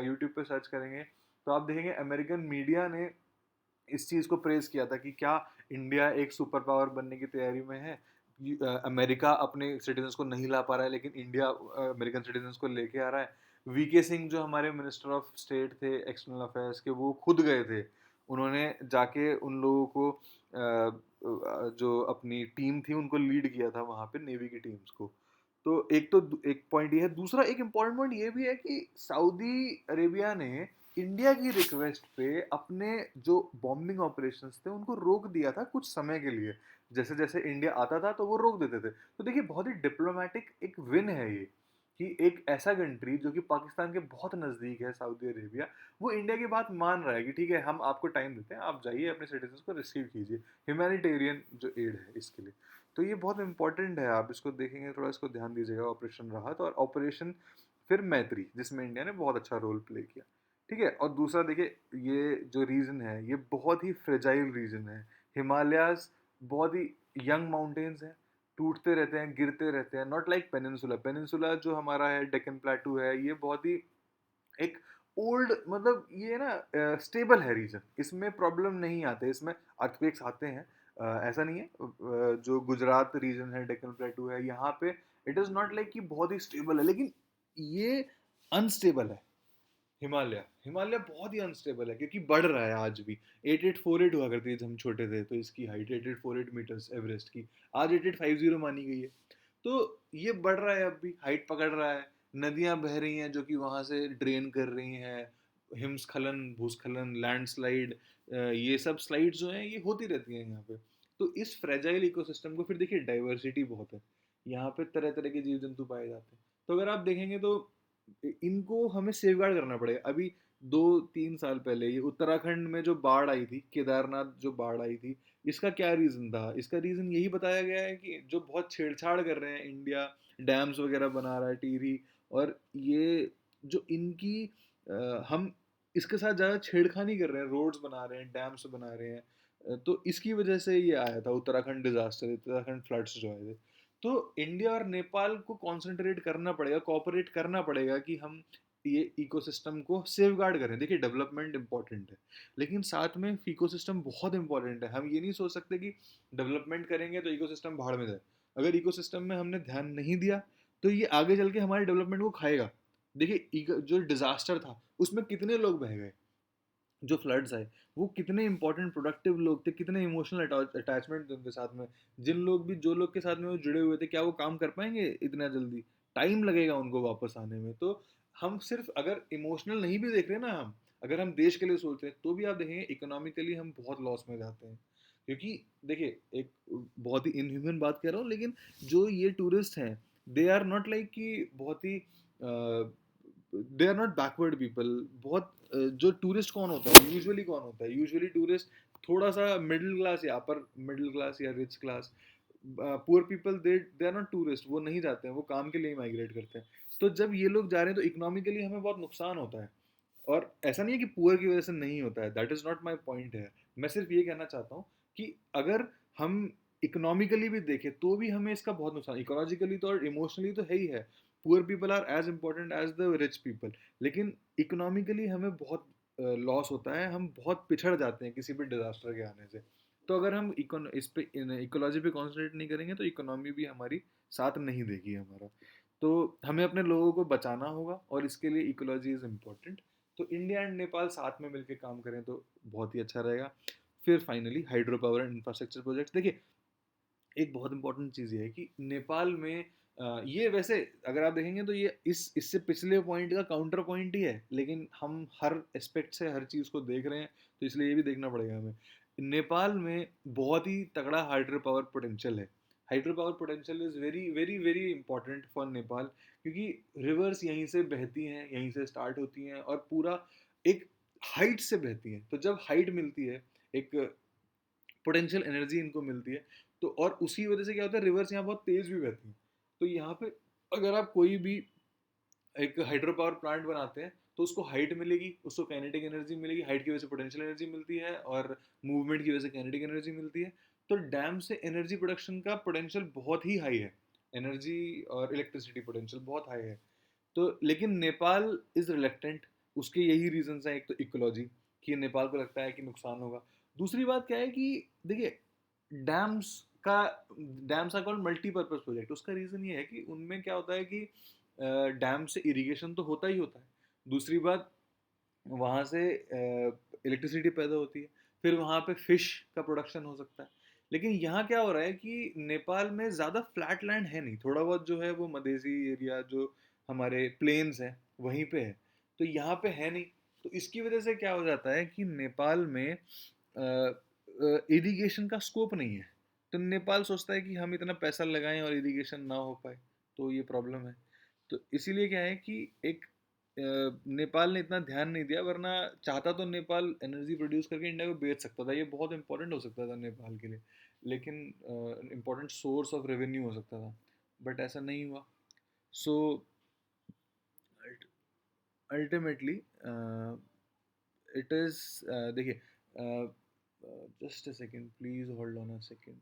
यूट्यूब पे सर्च करेंगे तो आप देखेंगे अमेरिकन मीडिया ने इस चीज़ को प्रेज किया था कि क्या इंडिया एक सुपर पावर बनने की तैयारी में है, अमेरिका अपने सिटीजन्स को नहीं ला पा रहा है लेकिन इंडिया अमेरिकन सिटीजन्स को लेके आ रहा है। वीके सिंह जो हमारे मिनिस्टर ऑफ स्टेट थे एक्सटर्नल अफेयर्स के, वो खुद गए थे, उन्होंने जाके उन लोगों को जो अपनी टीम थी उनको लीड किया था वहाँ पे, नेवी की टीम्स को। तो एक पॉइंट ये है, दूसरा एक इम्पॉर्टेंट पॉइंट ये भी है कि सऊदी अरेबिया ने इंडिया की रिक्वेस्ट पे अपने जो बॉम्बिंग ऑपरेशंस थे उनको रोक दिया था कुछ समय के लिए, जैसे जैसे इंडिया आता था तो वो रोक देते थे। तो देखिए बहुत ही डिप्लोमेटिक एक विन है ये, कि एक ऐसा कंट्री जो कि पाकिस्तान के बहुत नज़दीक है, सऊदी अरेबिया, वो इंडिया की बात मान रहा है कि ठीक है हम आपको टाइम देते हैं, आप जाइए अपने सिटीजन्स को रिसीव कीजिए, ह्यूमैनिटेरियन जो एड है इसके लिए। तो ये बहुत इंपॉर्टेंट है, आप इसको देखेंगे, थोड़ा इसको ध्यान दीजिएगा, ऑपरेशन राहत और ऑपरेशन फिर मैत्री, जिसमें इंडिया ने बहुत अच्छा रोल प्ले किया। ठीक है, और दूसरा देखिए, ये जो रीजन है ये बहुत ही फ्रेजाइल रीजन है। हिमालयाज बहुत ही यंग माउंटेन्स हैं, टूटते रहते हैं, गिरते रहते हैं, नॉट लाइक पेनिनसुला। पेनिनसुला जो हमारा है, डेक्कन प्लेटू है, ये बहुत ही एक ओल्ड, मतलब ये ना स्टेबल है रीजन, इसमें प्रॉब्लम नहीं आते, इसमें अर्थक्वेक्स आते हैं, ऐसा नहीं है। जो गुजरात रीजन है, डेक्कन प्लेटू है, यहाँ पे इट इज़ नॉट लाइक कि बहुत ही स्टेबल है, लेकिन ये अनस्टेबल है। हिमालय हिमालय बहुत ही अनस्टेबल है क्योंकि बढ़ रहा है आज भी। 8848 हुआ करती है जब हम छोटे थे, तो इसकी हाइट 8848 मीटर्स एवरेस्ट की, आज 8850 मानी गई है। तो ये बढ़ रहा है, अब भी हाइट पकड़ रहा है, नदियां बह रही हैं जो कि वहां से ड्रेन कर रही हैं, हिमस्खलन, भूस्खलन, लैंडस्लाइड, ये सब स्लाइड जो हैं ये होती रहती हैं यहाँ पे। तो इस फ्रेजाइल इकोसिस्टम को, फिर देखिए डाइवर्सिटी बहुत है यहाँ पे, तरह तरह के जीव जंतु पाए जाते हैं। तो अगर आप देखेंगे तो इनको हमें सेफगार्ड करना पड़ेगा। अभी 2-3 साल पहले ये उत्तराखंड में जो बाढ़ आई थी, केदारनाथ जो बाढ़ आई थी, इसका क्या रीज़न था? इसका रीज़न यही बताया गया है कि जो बहुत छेड़छाड़ कर रहे हैं इंडिया, डैम्स वगैरह बना रहा है, टिहरी, और ये जो इनकी हम इसके साथ ज़्यादा छेड़खानी कर रहे हैं, रोड्स बना रहे हैं, डैम्स बना रहे हैं, तो इसकी वजह से ये आया था उत्तराखंड डिजास्टर, उत्तराखंड फ्लड्स जो आए थे। तो इंडिया और नेपाल को कंसंट्रेट करना पड़ेगा, कोऑपरेट करना पड़ेगा कि हम ये इकोसिस्टम को सेफगार्ड करें। देखिए डेवलपमेंट इंपॉर्टेंट है, लेकिन साथ में इकोसिस्टम बहुत इंपॉर्टेंट है। हम ये नहीं सोच सकते कि डेवलपमेंट करेंगे तो इकोसिस्टम भाड़ में जाए। अगर इकोसिस्टम में हमने ध्यान नहीं दिया तो ये आगे चल के हमारे डेवलपमेंट को खाएगा। देखिए जो डिजास्टर था उसमें कितने लोग बह गए, जो फ्लड्स आए वो कितने इंपॉर्टेंट प्रोडक्टिव लोग थे, कितने इमोशनल अटैचमेंट थे उनके साथ में, जिन लोग भी जो लोग के साथ में वो जुड़े हुए थे, क्या वो काम कर पाएंगे इतना जल्दी? टाइम लगेगा उनको वापस आने में। तो हम सिर्फ अगर इमोशनल नहीं भी देख रहे ना, हम अगर हम देश के लिए सोच रहे हैं तो भी आप देखेंगे इकोनॉमिकली हम बहुत लॉस में जाते हैं। क्योंकि देखिए एक बहुत ही इनह्यूमन बात कह रहा हूँ, लेकिन जो ये टूरिस्ट हैं दे आर नॉट लाइक कि बहुत ही they are not backward people. बहुत जो टूरिस्ट कौन होता है यूजुअली, कौन होता है यूजुअली टूरिस्ट? थोड़ा सा मिडिल क्लास या अपर मिडिल क्लास या rich class. Poor people they are not tourist, वो नहीं जाते हैं, वो काम के लिए ही माइग्रेट करते हैं। तो जब ये लोग जा रहे हैं तो इकोनॉमिकली हमें बहुत नुकसान होता है। और ऐसा नहीं है कि पुअर की वजह से नहीं होता है, that is not my point है। मैं सिर्फ ये कहना चाहता हूँ कि अगर हम इकोनॉमिकली भी देखें तो भी हमें इसका बहुत नुकसान, इकोलॉजिकली तो और इमोशनली तो है ही है। Poor people are as important as the rich people, लेकिन इकोनॉमिकली हमें बहुत लॉस होता है, हम बहुत पिछड़ जाते हैं किसी भी डिजास्टर के आने से। तो अगर हम इस पे इकोलॉजी पे कॉन्सेंट्रेट नहीं करेंगे तो इकोनॉमी भी हमारी साथ नहीं देगी हमारा। तो हमें अपने लोगों को बचाना होगा और इसके लिए इकोलॉजी इज़ इम्पोर्टेंट। तो इंडिया एंड नेपाल साथ में मिलकर काम करें तो बहुत ही अच्छा रहेगा। फिर finally hydro power and infrastructure project. देखिए एक बहुत इंपॉर्टेंट चीज़ ये है कि नेपाल में ये वैसे अगर आप देखेंगे तो ये इससे पिछले पॉइंट का काउंटर पॉइंट ही है, लेकिन हम हर एस्पेक्ट से हर चीज़ को देख रहे हैं तो इसलिए ये भी देखना पड़ेगा हमें। नेपाल में बहुत ही तगड़ा हाइड्रो पावर पोटेंशियल है। Hydro power potential is very very very important for Nepal, क्योंकि रिवर्स यहीं से बहती हैं, यहीं से स्टार्ट होती हैं और पूरा एक हाइट से बहती हैं। तो जब हाइट मिलती है, एक पोटेंशियल एनर्जी इनको मिलती है, तो और उसी वजह से क्या होता है रिवर्स यहाँ बहुत तेज भी बहती है। तो यहाँ पे अगर आप कोई भी एक हाइड्रो पावर प्लांट बनाते हैं तो उसको हाइट मिलेगी, उसको काइनेटिक एनर्जी मिलेगी, हाइट की वजह से पोटेंशियल एनर्जी मिलती है और मूवमेंट की वजह से काइनेटिक एनर्जी मिलती है। तो डैम से एनर्जी प्रोडक्शन का पोटेंशियल बहुत ही हाई है, एनर्जी और इलेक्ट्रिसिटी पोटेंशियल बहुत हाई है। तो लेकिन नेपाल इज रिलेक्टेंट, उसके यही रीजन हैं। एक तो इकोलॉजी कि नेपाल को लगता है कि नुकसान होगा। दूसरी बात क्या है कि देखिए डैम्स का dams are called multipurpose project. उसका रीज़न ये है कि उनमें क्या होता है कि डैम से इरिगेशन तो होता ही होता है, दूसरी बात वहाँ से इलेक्ट्रिसिटी पैदा होती है, फिर वहाँ पे फिश का प्रोडक्शन हो सकता है। लेकिन यहाँ क्या हो रहा है कि नेपाल में ज़्यादा फ्लैट लैंड है नहीं, थोड़ा बहुत जो है वो मधेसी एरिया जो हमारे प्लेन्स हैं वहीं पे है, तो यहाँ पे है नहीं। तो इसकी वजह से क्या हो जाता है कि नेपाल में इरिगेशन का स्कोप नहीं है। तो नेपाल सोचता है कि हम इतना पैसा लगाएं और इरिगेशन ना हो पाए, तो ये प्रॉब्लम है। तो इसीलिए क्या है कि एक नेपाल ने इतना ध्यान नहीं दिया, वरना चाहता तो नेपाल एनर्जी प्रोड्यूस करके इंडिया को बेच सकता था, ये बहुत इंपॉर्टेंट हो सकता था नेपाल के लिए, लेकिन इम्पोर्टेंट सोर्स ऑफ रेवेन्यू हो सकता था, बट ऐसा नहीं हुआ। सो अल्टीमेटली इट इज़ देखिए just a second please hold on a second.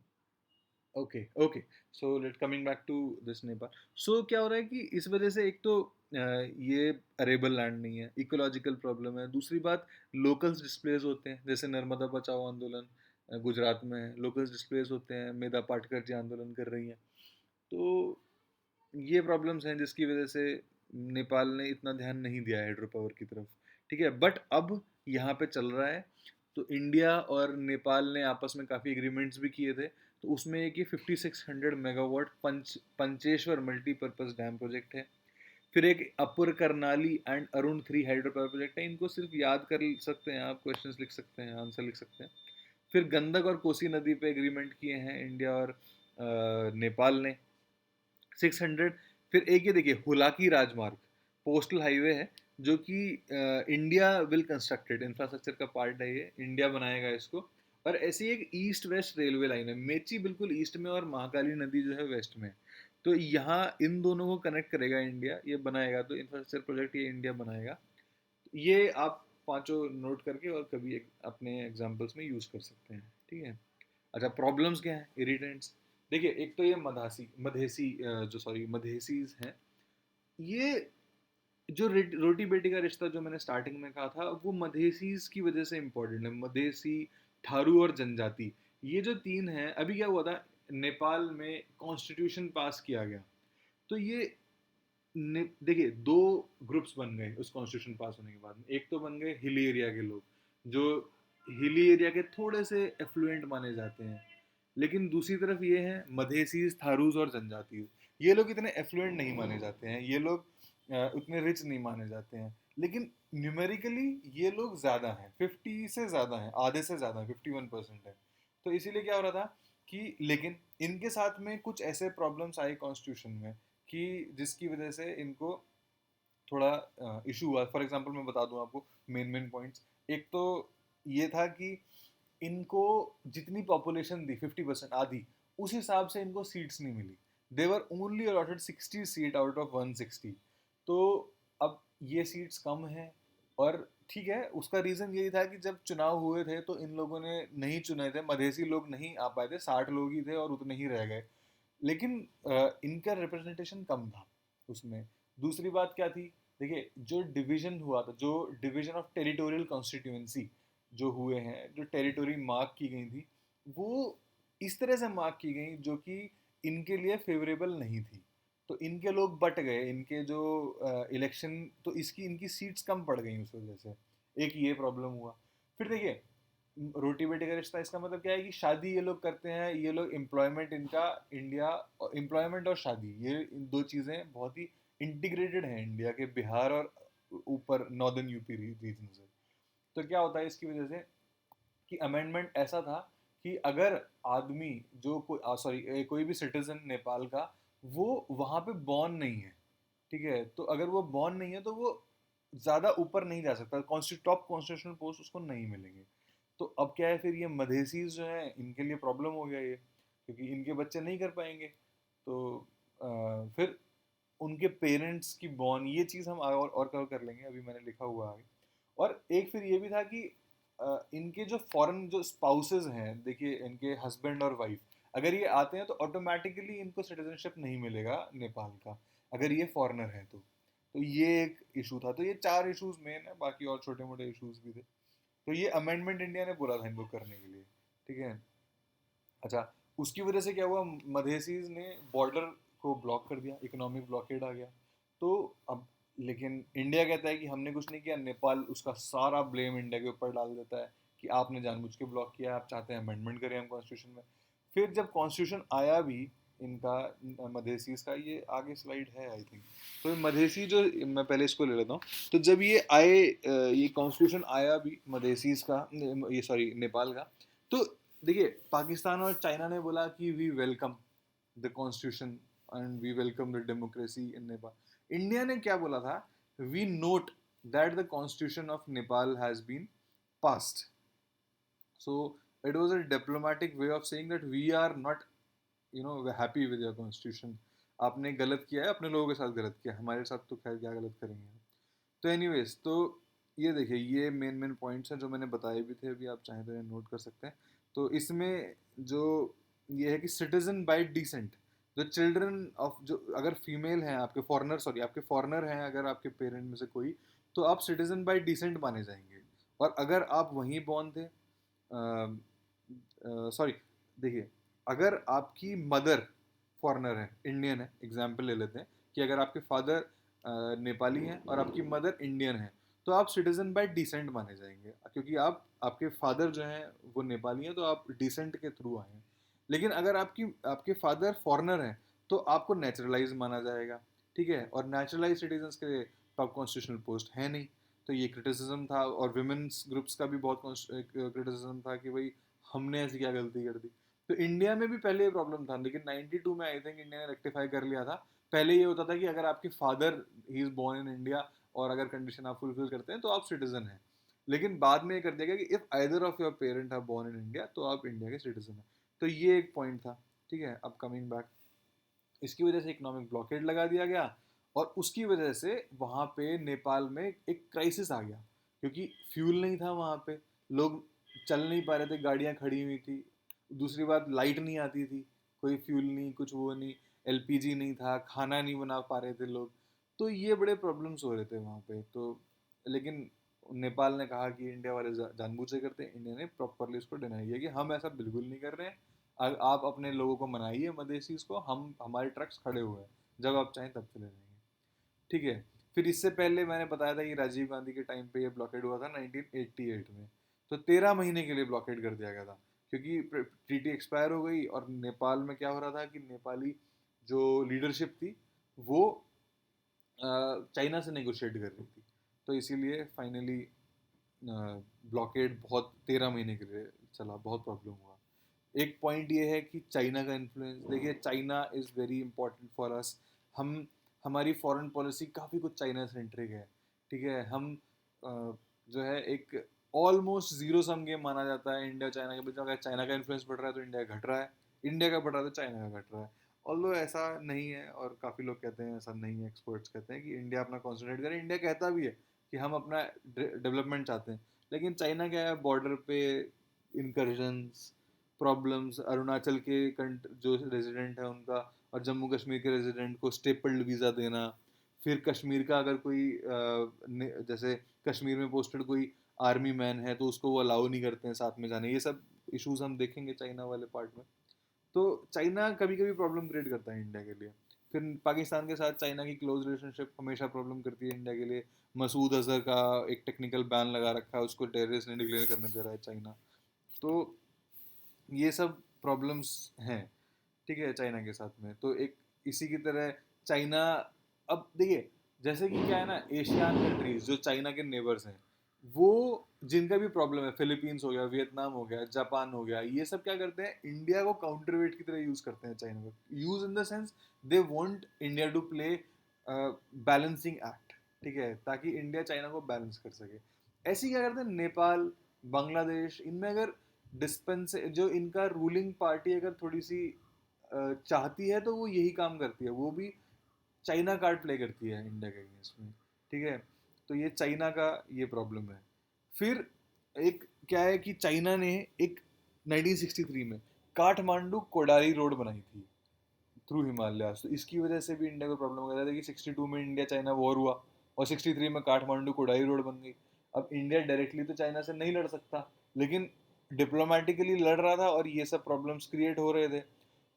Okay okay, so let coming back to this Nepal. So क्या हो रहा है कि इस वजह से एक तो ये अरेबल लैंड नहीं है, इकोलॉजिकल प्रॉब्लम है। दूसरी बात लोकल्स डिस्प्लेस होते हैं, जैसे नर्मदा बचाओ आंदोलन गुजरात में है, लोकल्स डिस्प्लेस होते हैं, मेधा पाटकर जी आंदोलन कर रही हैं। तो ये प्रॉब्लम्स हैं जिसकी वजह से नेपाल ने इतना ध्यान नहीं दिया हाइड्रो पावर की तरफ। ठीक है, बट अब यहाँ पे चल रहा है। तो इंडिया और नेपाल ने आपस में काफ़ी एग्रीमेंट्स भी किए थे। तो उसमें एक ये 5600 megawatt Pancheshwar multipurpose dam project है। फिर एक upper Karnali and Arun 3 hydro power project है। इनको सिर्फ याद कर सकते हैं आप, क्वेश्चंस लिख सकते हैं, आंसर लिख सकते हैं। फिर गंदक और कोसी नदी पे एग्रीमेंट किए हैं इंडिया और नेपाल ने 600। फिर एक ये देखिए हुलाकी राजमार्ग पोस्टल हाईवे है, जो कि इंडिया विल कंस्ट्रक्टेड इंफ्रास्ट्रक्चर का पार्ट है, ये इंडिया बनाएगा इसको। और ऐसी एक ईस्ट वेस्ट रेलवे लाइन है, मेची बिल्कुल ईस्ट में और महाकाली नदी जो है वेस्ट में। तो यहाँ इन दोनों को कनेक्ट करेगा इंडिया, ये बनाएगा, तो इंफ्रास्ट्रक्चर प्रोजेक्ट ये इंडिया बनाएगा। ये आप पांचों नोट करके और कभी अपने एग्जाम्पल्स में यूज कर सकते हैं। ठीक है। अच्छा प्रॉब्लम्स क्या है, इरिटेंट्स। देखिए एक तो ये मधेसी जो सॉरी मधेसीज हैं, ये जो रोटी बेटी का रिश्ता जो मैंने स्टार्टिंग में कहा था वो मधेसीज की वजह से इम्पोर्टेंट है। मधेसी, थारू और जनजाति, ये जो तीन हैं। अभी क्या हुआ था नेपाल में, कॉन्स्टिट्यूशन पास किया गया, तो ये देखिए दो ग्रुप्स बन गए उस कॉन्स्टिट्यूशन पास होने के बाद में। एक तो बन गए हिली एरिया के लोग, जो हिली एरिया के थोड़े से एफ्लुएंट माने जाते हैं, लेकिन दूसरी तरफ ये है मधेसीज, थारूज और जनजातीय। ये लोग इतने एफ्लुएंट नहीं माने जाते हैं, ये लोग उतने रिच नहीं माने जाते हैं, लेकिन न्यूमेरिकली ये लोग ज़्यादा हैं, 50 से ज़्यादा हैं, आधे से ज़्यादा, 51% है। तो इसीलिए क्या हो रहा था कि, लेकिन इनके साथ में कुछ ऐसे प्रॉब्लम्स आए कॉन्स्टिट्यूशन में कि जिसकी वजह से इनको थोड़ा इशू हुआ। फॉर एग्जांपल मैं बता दूं आपको मेन मेन पॉइंट्स। एक तो ये था कि इनको जितनी पॉपुलेशन दी 50%, आधी, उस हिसाब से इनको सीट्स नहीं मिली। They were only allotted 60 seat out of 160। तो अब ये सीट्स कम हैं, और ठीक है, उसका रीज़न यही था कि जब चुनाव हुए थे तो इन लोगों ने नहीं चुने थे, मधेसी लोग नहीं आ पाए थे, 60 लोग ही थे और उतने ही रह गए। लेकिन इनका रिप्रेजेंटेशन कम था उसमें। दूसरी बात क्या थी, देखिए जो डिवीजन हुआ था, जो डिवीजन ऑफ टेरिटोरियल कॉन्स्टिट्यूएंसी जो हुए हैं, जो टेरिटोरी मार्क की गई थी, वो इस तरह से मार्क की गई जो कि इनके लिए फेवरेबल नहीं थी। तो इनके लोग बट गए, इनके जो इलेक्शन, तो इसकी इनकी सीट्स कम पड़ गई उस वजह से। एक ये प्रॉब्लम हुआ। फिर देखिए रोटी बेटी का रिश्ता, इसका मतलब क्या है कि शादी ये लोग करते हैं, ये लोग एम्प्लॉयमेंट, इनका इंडिया, एम्प्लॉयमेंट और शादी, ये दो चीज़ें बहुत ही इंटीग्रेटेड हैं इंडिया के बिहार और ऊपर नॉर्दर्न यूपी रीजन से। तो क्या होता है इसकी वजह से कि अमेंडमेंट ऐसा था कि अगर आदमी जो कोई सॉरी कोई भी सिटीजन नेपाल का, वो वहाँ पे बॉर्न नहीं है, ठीक है, तो अगर वो बॉर्न नहीं है तो वो ज़्यादा ऊपर नहीं जा सकता, टॉप कॉन्स्टिट्यूशनल पोस्ट उसको नहीं मिलेंगे। तो अब क्या है, फिर ये मधेसीज जो हैं इनके लिए प्रॉब्लम हो गया ये, क्योंकि इनके बच्चे नहीं कर पाएंगे। तो फिर उनके पेरेंट्स की बॉर्न, ये चीज़ हम और कवर कर लेंगे, अभी मैंने लिखा हुआ है। और एक फिर ये भी था कि इनके जो फॉरेन जो स्पाउसेस हैं, देखिए इनके हस्बैंड और वाइफ अगर ये आते हैं तो ऑटोमेटिकली इनको सिटीजनशिप नहीं मिलेगा नेपाल का, अगर ये फॉरेनर हैं तो ये एक इशू था। तो ये चार इश्यूज मेन है, बाकी और छोटे मोटे इश्यूज भी थे। तो ये अमेंडमेंट इंडिया ने बोला था इनको करने के लिए, ठीक है। अच्छा, उसकी वजह से क्या हुआ, मधेसीज ने बॉर्डर को ब्लॉक कर दिया, इकोनॉमिक ब्लॉकेड आ गया। तो अब लेकिन इंडिया कहता है कि हमने कुछ नहीं किया, नेपाल उसका सारा ब्लेम इंडिया के ऊपर डाल देता है कि आपने जानबूझ के ब्लॉक किया, आप चाहते हैं अमेंडमेंट करें हम कॉन्स्टिट्यूशन में। फिर जब कॉन्स्टिट्यूशन आया भी इनका, मधेसीज का, ये आगे स्लाइड है आई थिंक। तो मधेसी जो, मैं पहले इसको ले लेता हूँ। तो जब ये आए, ये कॉन्स्टिट्यूशन आया भी मधेसीज का, ये सॉरी नेपाल का, तो देखिए पाकिस्तान और चाइना ने बोला कि we welcome the constitution and we welcome the democracy in Nepal. India ने क्या बोला था, we note that the constitution of Nepal has been passed. So it was a diplomatic way of saying that we are not happy with your constitution. आपने गलत किया है, अपने लोगों के साथ गलत किया, हमारे साथ तो खैर क्या गलत करेंगे। तो एनीवेज, तो ये देखिए ये मेन मेन पॉइंट्स हैं जो मैंने बताए भी थे, अभी आप चाहें तो नोट कर सकते हैं। तो इसमें जो ये है कि सिटीजन बाय डिसेंट, जो चिल्ड्रन ऑफ, जो अगर फीमेल हैं आपके फॉरेनर, सॉरी आपके फॉरेनर हैं अगर आपके पेरेंट में से कोई, तो आप सिटीजन बाय डिसेंट माने जाएंगे। और अगर आप वहीं बॉर्न थे, सॉरी देखिए, अगर आपकी मदर फॉरेनर है, इंडियन है, एग्जाम्पल ले लेते हैं कि अगर आपके फादर नेपाली हैं और आपकी मदर इंडियन है, तो आप सिटीजन बाय डिसेंट माने जाएंगे, क्योंकि आप, आपके फादर जो हैं वो नेपाली हैं, तो आप डिसेंट के थ्रू आए हैं। लेकिन अगर आपके फादर फॉरेनर हैं तो आपको नेचुरलाइज माना जाएगा, ठीक है। और नेचुरलाइज सिटीजन के टॉप कॉन्स्टिट्यूशनल पोस्ट है नहीं। तो ये क्रिटिसिज्म था, और विमेंस ग्रुप्स का भी बहुत क्रिटिसिज्म था कि भाई हमने ऐसी क्या गलती कर दी। तो इंडिया में भी पहले ये प्रॉब्लम था, लेकिन 92 में आई थिंक इंडिया ने रेक्टिफाई कर लिया था। पहले ये होता था कि अगर आपके फादर ही इज बोर्न इन इंडिया और अगर कंडीशन आप फुलफिल करते हैं तो आप सिटीजन हैं। लेकिन बाद में ये कर दिया गया कि if either of your parent are born in India तो आप इंडिया के सिटीजन हैं। तो ये एक पॉइंट था, ठीक है। अब कमिंग बैक, इसकी वजह से इकोनॉमिक ब्लॉकेड लगा दिया गया, और उसकी वजह से वहाँ पे नेपाल में एक क्राइसिस आ गया, क्योंकि फ्यूल नहीं था वहाँ पे, लोग चल नहीं पा रहे थे, गाड़ियाँ खड़ी हुई थी। दूसरी बात, लाइट नहीं आती थी, कोई फ्यूल नहीं, कुछ वो नहीं, एलपीजी नहीं था, खाना नहीं बना पा रहे थे लोग। तो ये बड़े प्रॉब्लम्स हो रहे थे वहाँ पे। तो लेकिन नेपाल ने कहा कि इंडिया वाले जानबूझ से करते हैं, इंडिया ने प्रॉपरली उसको डिनाई किया कि हम ऐसा बिल्कुल नहीं कर रहे हैं, आप अपने लोगों को मनाइए मदेशीज को, हम हमारे ट्रक्स खड़े हुए हैं, जब आप चाहें तब चले जाएंगे। ठीक है। फिर इससे पहले मैंने बताया था कि राजीव गांधी के टाइम पे ये ब्लॉकेड हुआ था 1988 में, तो 13 महीने के लिए ब्लॉकेड कर दिया गया था, क्योंकि ट्रीटी एक्सपायर हो गई और नेपाल में क्या हो रहा था कि नेपाली जो लीडरशिप थी वो चाइना से नेगोशिएट कर रही थी, तो इसीलिए फाइनली ब्लॉकेड बहुत 13 महीने के लिए चला, बहुत प्रॉब्लम हुआ। एक पॉइंट ये है कि चाइना का इन्फ्लुएंस, देखिए China is very important for us. हम हमारी फॉरेन पॉलिसी काफ़ी कुछ चाइना सेंट्रिक है, ठीक है। हम जो है एक ऑलमोस्ट जीरो सम गेम माना जाता है इंडिया चाइना के बीच में। अगर चाइना का इन्फ्लुएंस बढ़ रहा है तो इंडिया घट रहा है, इंडिया का बढ़ रहा है तो चाइना का घट रहा है। ऑल्दो ऐसा नहीं है, और काफ़ी लोग कहते हैं ऐसा नहीं है, एक्सपर्ट्स कहते हैं कि इंडिया अपना कॉन्सेंट्रेट करे। इंडिया कहता भी है कि हम अपना डेवलपमेंट चाहते हैं, लेकिन चाइना क्या है, बॉर्डर पे इनकर्जन्स, प्रॉब्लम्स, अरुणाचल के जो रेजिडेंट है उनका और जम्मू कश्मीर के रेजिडेंट को स्टेपल्ड वीज़ा देना, फिर कश्मीर का अगर कोई जैसे कश्मीर में पोस्टेड कोई आर्मी मैन है तो उसको वो अलाउ नहीं करते हैं साथ में जाने, ये सब इश्यूज हम देखेंगे चाइना वाले पार्ट में। तो चाइना कभी कभी प्रॉब्लम क्रिएट करता है इंडिया के लिए। फिर पाकिस्तान के साथ चाइना की क्लोज रिलेशनशिप हमेशा प्रॉब्लम करती है इंडिया के लिए। मसूद अजहर का एक टेक्निकल बैन लगा रखा है, उसको टेररिस्ट नहीं डिक्लेयर करने दे रहा है चाइना। तो ये सब प्रॉब्लम्स हैं, ठीक है, चाइना के साथ में। तो एक इसी की तरह चाइना, अब देखिए जैसे कि क्या है ना, एशियान कंट्रीज जो चाइना के नेबर्स हैं, वो जिनका भी प्रॉब्लम है, फिलीपींस हो गया, वियतनाम हो गया, जापान हो गया, ये सब क्या करते हैं, इंडिया को काउंटरवेट की तरह यूज करते हैं चाइना को। Use in the sense they want India to play balancing act, ठीक है, ताकि इंडिया चाइना को बैलेंस कर सके। ऐसे ही क्या करते हैं नेपाल, बांग्लादेश, इनमें अगर डिस्पेंस जो इनका रूलिंग पार्टी अगर थोड़ी सी चाहती है तो वो यही काम करती है, वो भी चाइना कार्ड प्ले करती है इंडिया के अगेंस्ट में, ठीक है। तो ये चाइना का ये प्रॉब्लम है। फिर एक क्या है कि चाइना ने एक 1963 में काठमांडू कोडाली रोड बनाई थी थ्रू हिमालय, तो इसकी वजह से भी इंडिया को प्रॉब्लम हो गया था कि 62 में इंडिया चाइना वॉर हुआ और 63 में काठमांडू कोडाली रोड बन गई। अब इंडिया डायरेक्टली तो चाइना से नहीं लड़ सकता, लेकिन डिप्लोमेटिकली लड़ रहा था और ये सब प्रॉब्लम्स क्रिएट हो रहे थे।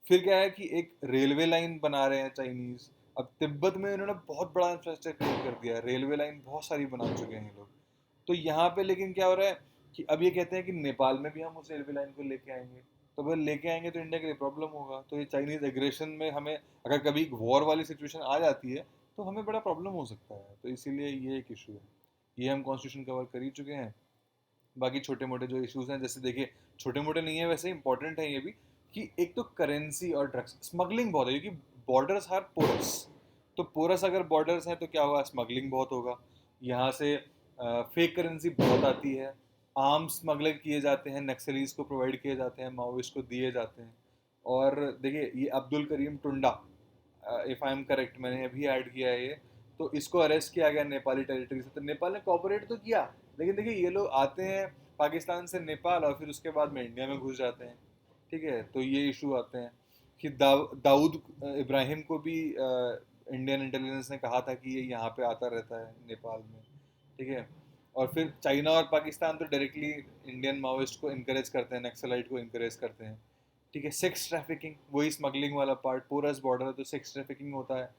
फिर क्या है कि एक रेलवे लाइन बना रहे हैं चाइनीज। अब तिब्बत में इन्होंने बहुत बड़ा इंफ्रास्ट्रक्चर क्रिएट कर दिया है, रेलवे लाइन बहुत सारी बना चुके हैं ये लोग। तो यहाँ पे लेकिन क्या हो रहा है कि अब ये कहते हैं कि नेपाल में भी हम उस रेलवे लाइन को लेके आएंगे, तो अगर लेके आएंगे तो इंडिया के लिए प्रॉब्लम होगा। तो ये चाइनीज एग्रेशन में हमें अगर कभी वॉर वाली सिचुएशन आ जाती है तो हमें बड़ा प्रॉब्लम हो सकता है, तो इसीलिए ये एक इशू है। ये हम कॉन्स्टिट्यूशन कवर कर ही चुके हैं। बाकी छोटे मोटे जो इश्यूज हैं, जैसे देखिए छोटे मोटे नहीं है वैसे, इंपॉर्टेंट है ये भी, कि एक तो करेंसी और ड्रग्स स्मगलिंग बहुत है, क्योंकि बॉर्डर्स आर पोरस। तो पोरस अगर बॉर्डर्स हैं तो क्या होगा, स्मगलिंग बहुत होगा। यहाँ से फेक करेंसी बहुत आती है, आर्म्स स्मगलर किए जाते हैं, नक्सलीज को प्रोवाइड किए जाते हैं, माओइस्ट को दिए जाते हैं। और देखिए ये अब्दुल करीम टुंडा, इफ़ आई एम करेक्ट, मैंने अभी ऐड किया है ये, तो इसको अरेस्ट किया गया नेपाली टेरिटरी से। तो नेपाल ने कोऑपरेट तो किया, लेकिन देखिए ये लोग आते हैं पाकिस्तान से नेपाल और फिर उसके बाद में इंडिया में घुस जाते हैं, ठीक है। तो ये इशू आते हैं कि दाऊद इब्राहिम को भी इंडियन इंटेलिजेंस ने कहा था कि ये यहाँ पे आता रहता है नेपाल में, ठीक है। और फिर चाइना और पाकिस्तान तो डायरेक्टली इंडियन माओइस्ट को इनकरेज करते हैं, नक्सलाइट को इनकरेज करते हैं, ठीक है। सेक्स ट्रैफिकिंग, वही स्मगलिंग वाला पार्ट, पोरस बॉर्डर है तो सेक्स ट्रैफिकिंग होता है।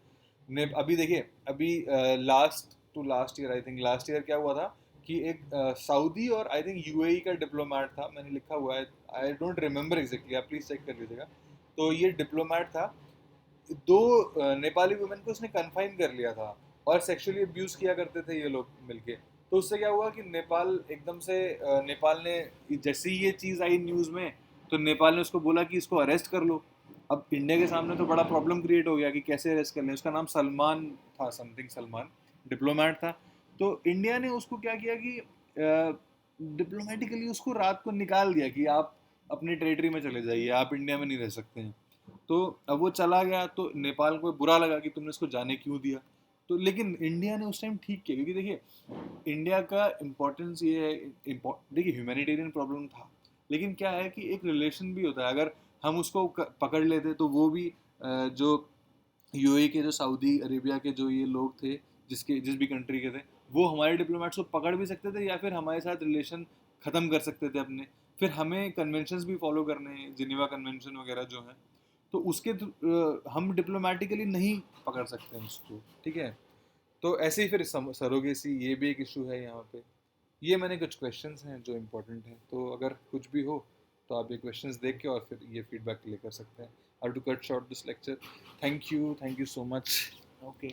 ने अभी देखिए, अभी last year, I think last year क्या हुआ था कि एक सऊदी और आई थिंक यूएई का डिप्लोमेट था, मैंने लिखा हुआ है, आई डोंट रिमेम्बर एग्जैक्टली, आप प्लीज चेक कर लीजिएगा। तो ये डिप्लोमेट था, दो नेपाली वुमेन को उसने कन्फाइन कर लिया था और सेक्सुअली अब्यूज किया करते थे ये लोग मिलके। तो उससे क्या हुआ कि नेपाल एकदम से नेपाल ने जैसे ही ये चीज़ आई न्यूज़ में, तो नेपाल ने उसको बोला कि इसको अरेस्ट कर लो। अब इंडिया के सामने तो बड़ा प्रॉब्लम क्रिएट हो गया कि कैसे अरेस्ट कर लें। उसका नाम सलमान था, समथिंग सलमान, डिप्लोमेट था। तो इंडिया ने उसको क्या किया कि डिप्लोमेटिकली उसको रात को निकाल दिया कि आप अपने टेरिटरी में चले जाइए, आप इंडिया में नहीं रह सकते हैं। तो अब वो चला गया तो नेपाल को बुरा लगा कि तुमने इसको जाने क्यों दिया। तो लेकिन इंडिया ने उस टाइम ठीक किया, क्योंकि देखिए इंडिया का इम्पोर्टेंस ये है, देखिए ह्यूमैनिटेरियन प्रॉब्लम था, लेकिन क्या है कि एक रिलेशन भी होता है। अगर हम उसको पकड़ लेते तो वो भी जो यूएई के, जो सऊदी अरेबिया के जो ये लोग थे, जिस भी कंट्री के थे, वो हमारे डिप्लोमेट्स को पकड़ भी सकते थे या फिर हमारे साथ रिलेशन ख़त्म कर सकते थे अपने। फिर हमें कन्वेंशंस भी फॉलो करने हैं, जिनेवा कन्वेंशन वगैरह जो है, तो उसके हम डिप्लोमेटिकली नहीं पकड़ सकते हैं उसको, ठीक है। तो ऐसे ही फिर सरोगेसी, ये भी एक इशू है यहाँ पे। ये मैंने कुछ क्वेश्चंस हैं जो इम्पोर्टेंट हैं, तो अगर कुछ भी हो तो आप ये क्वेश्चंस देख के और फिर ये फीडबैक ले कर सकते हैं। I to cut short this lecture. Thank you so much. Okay.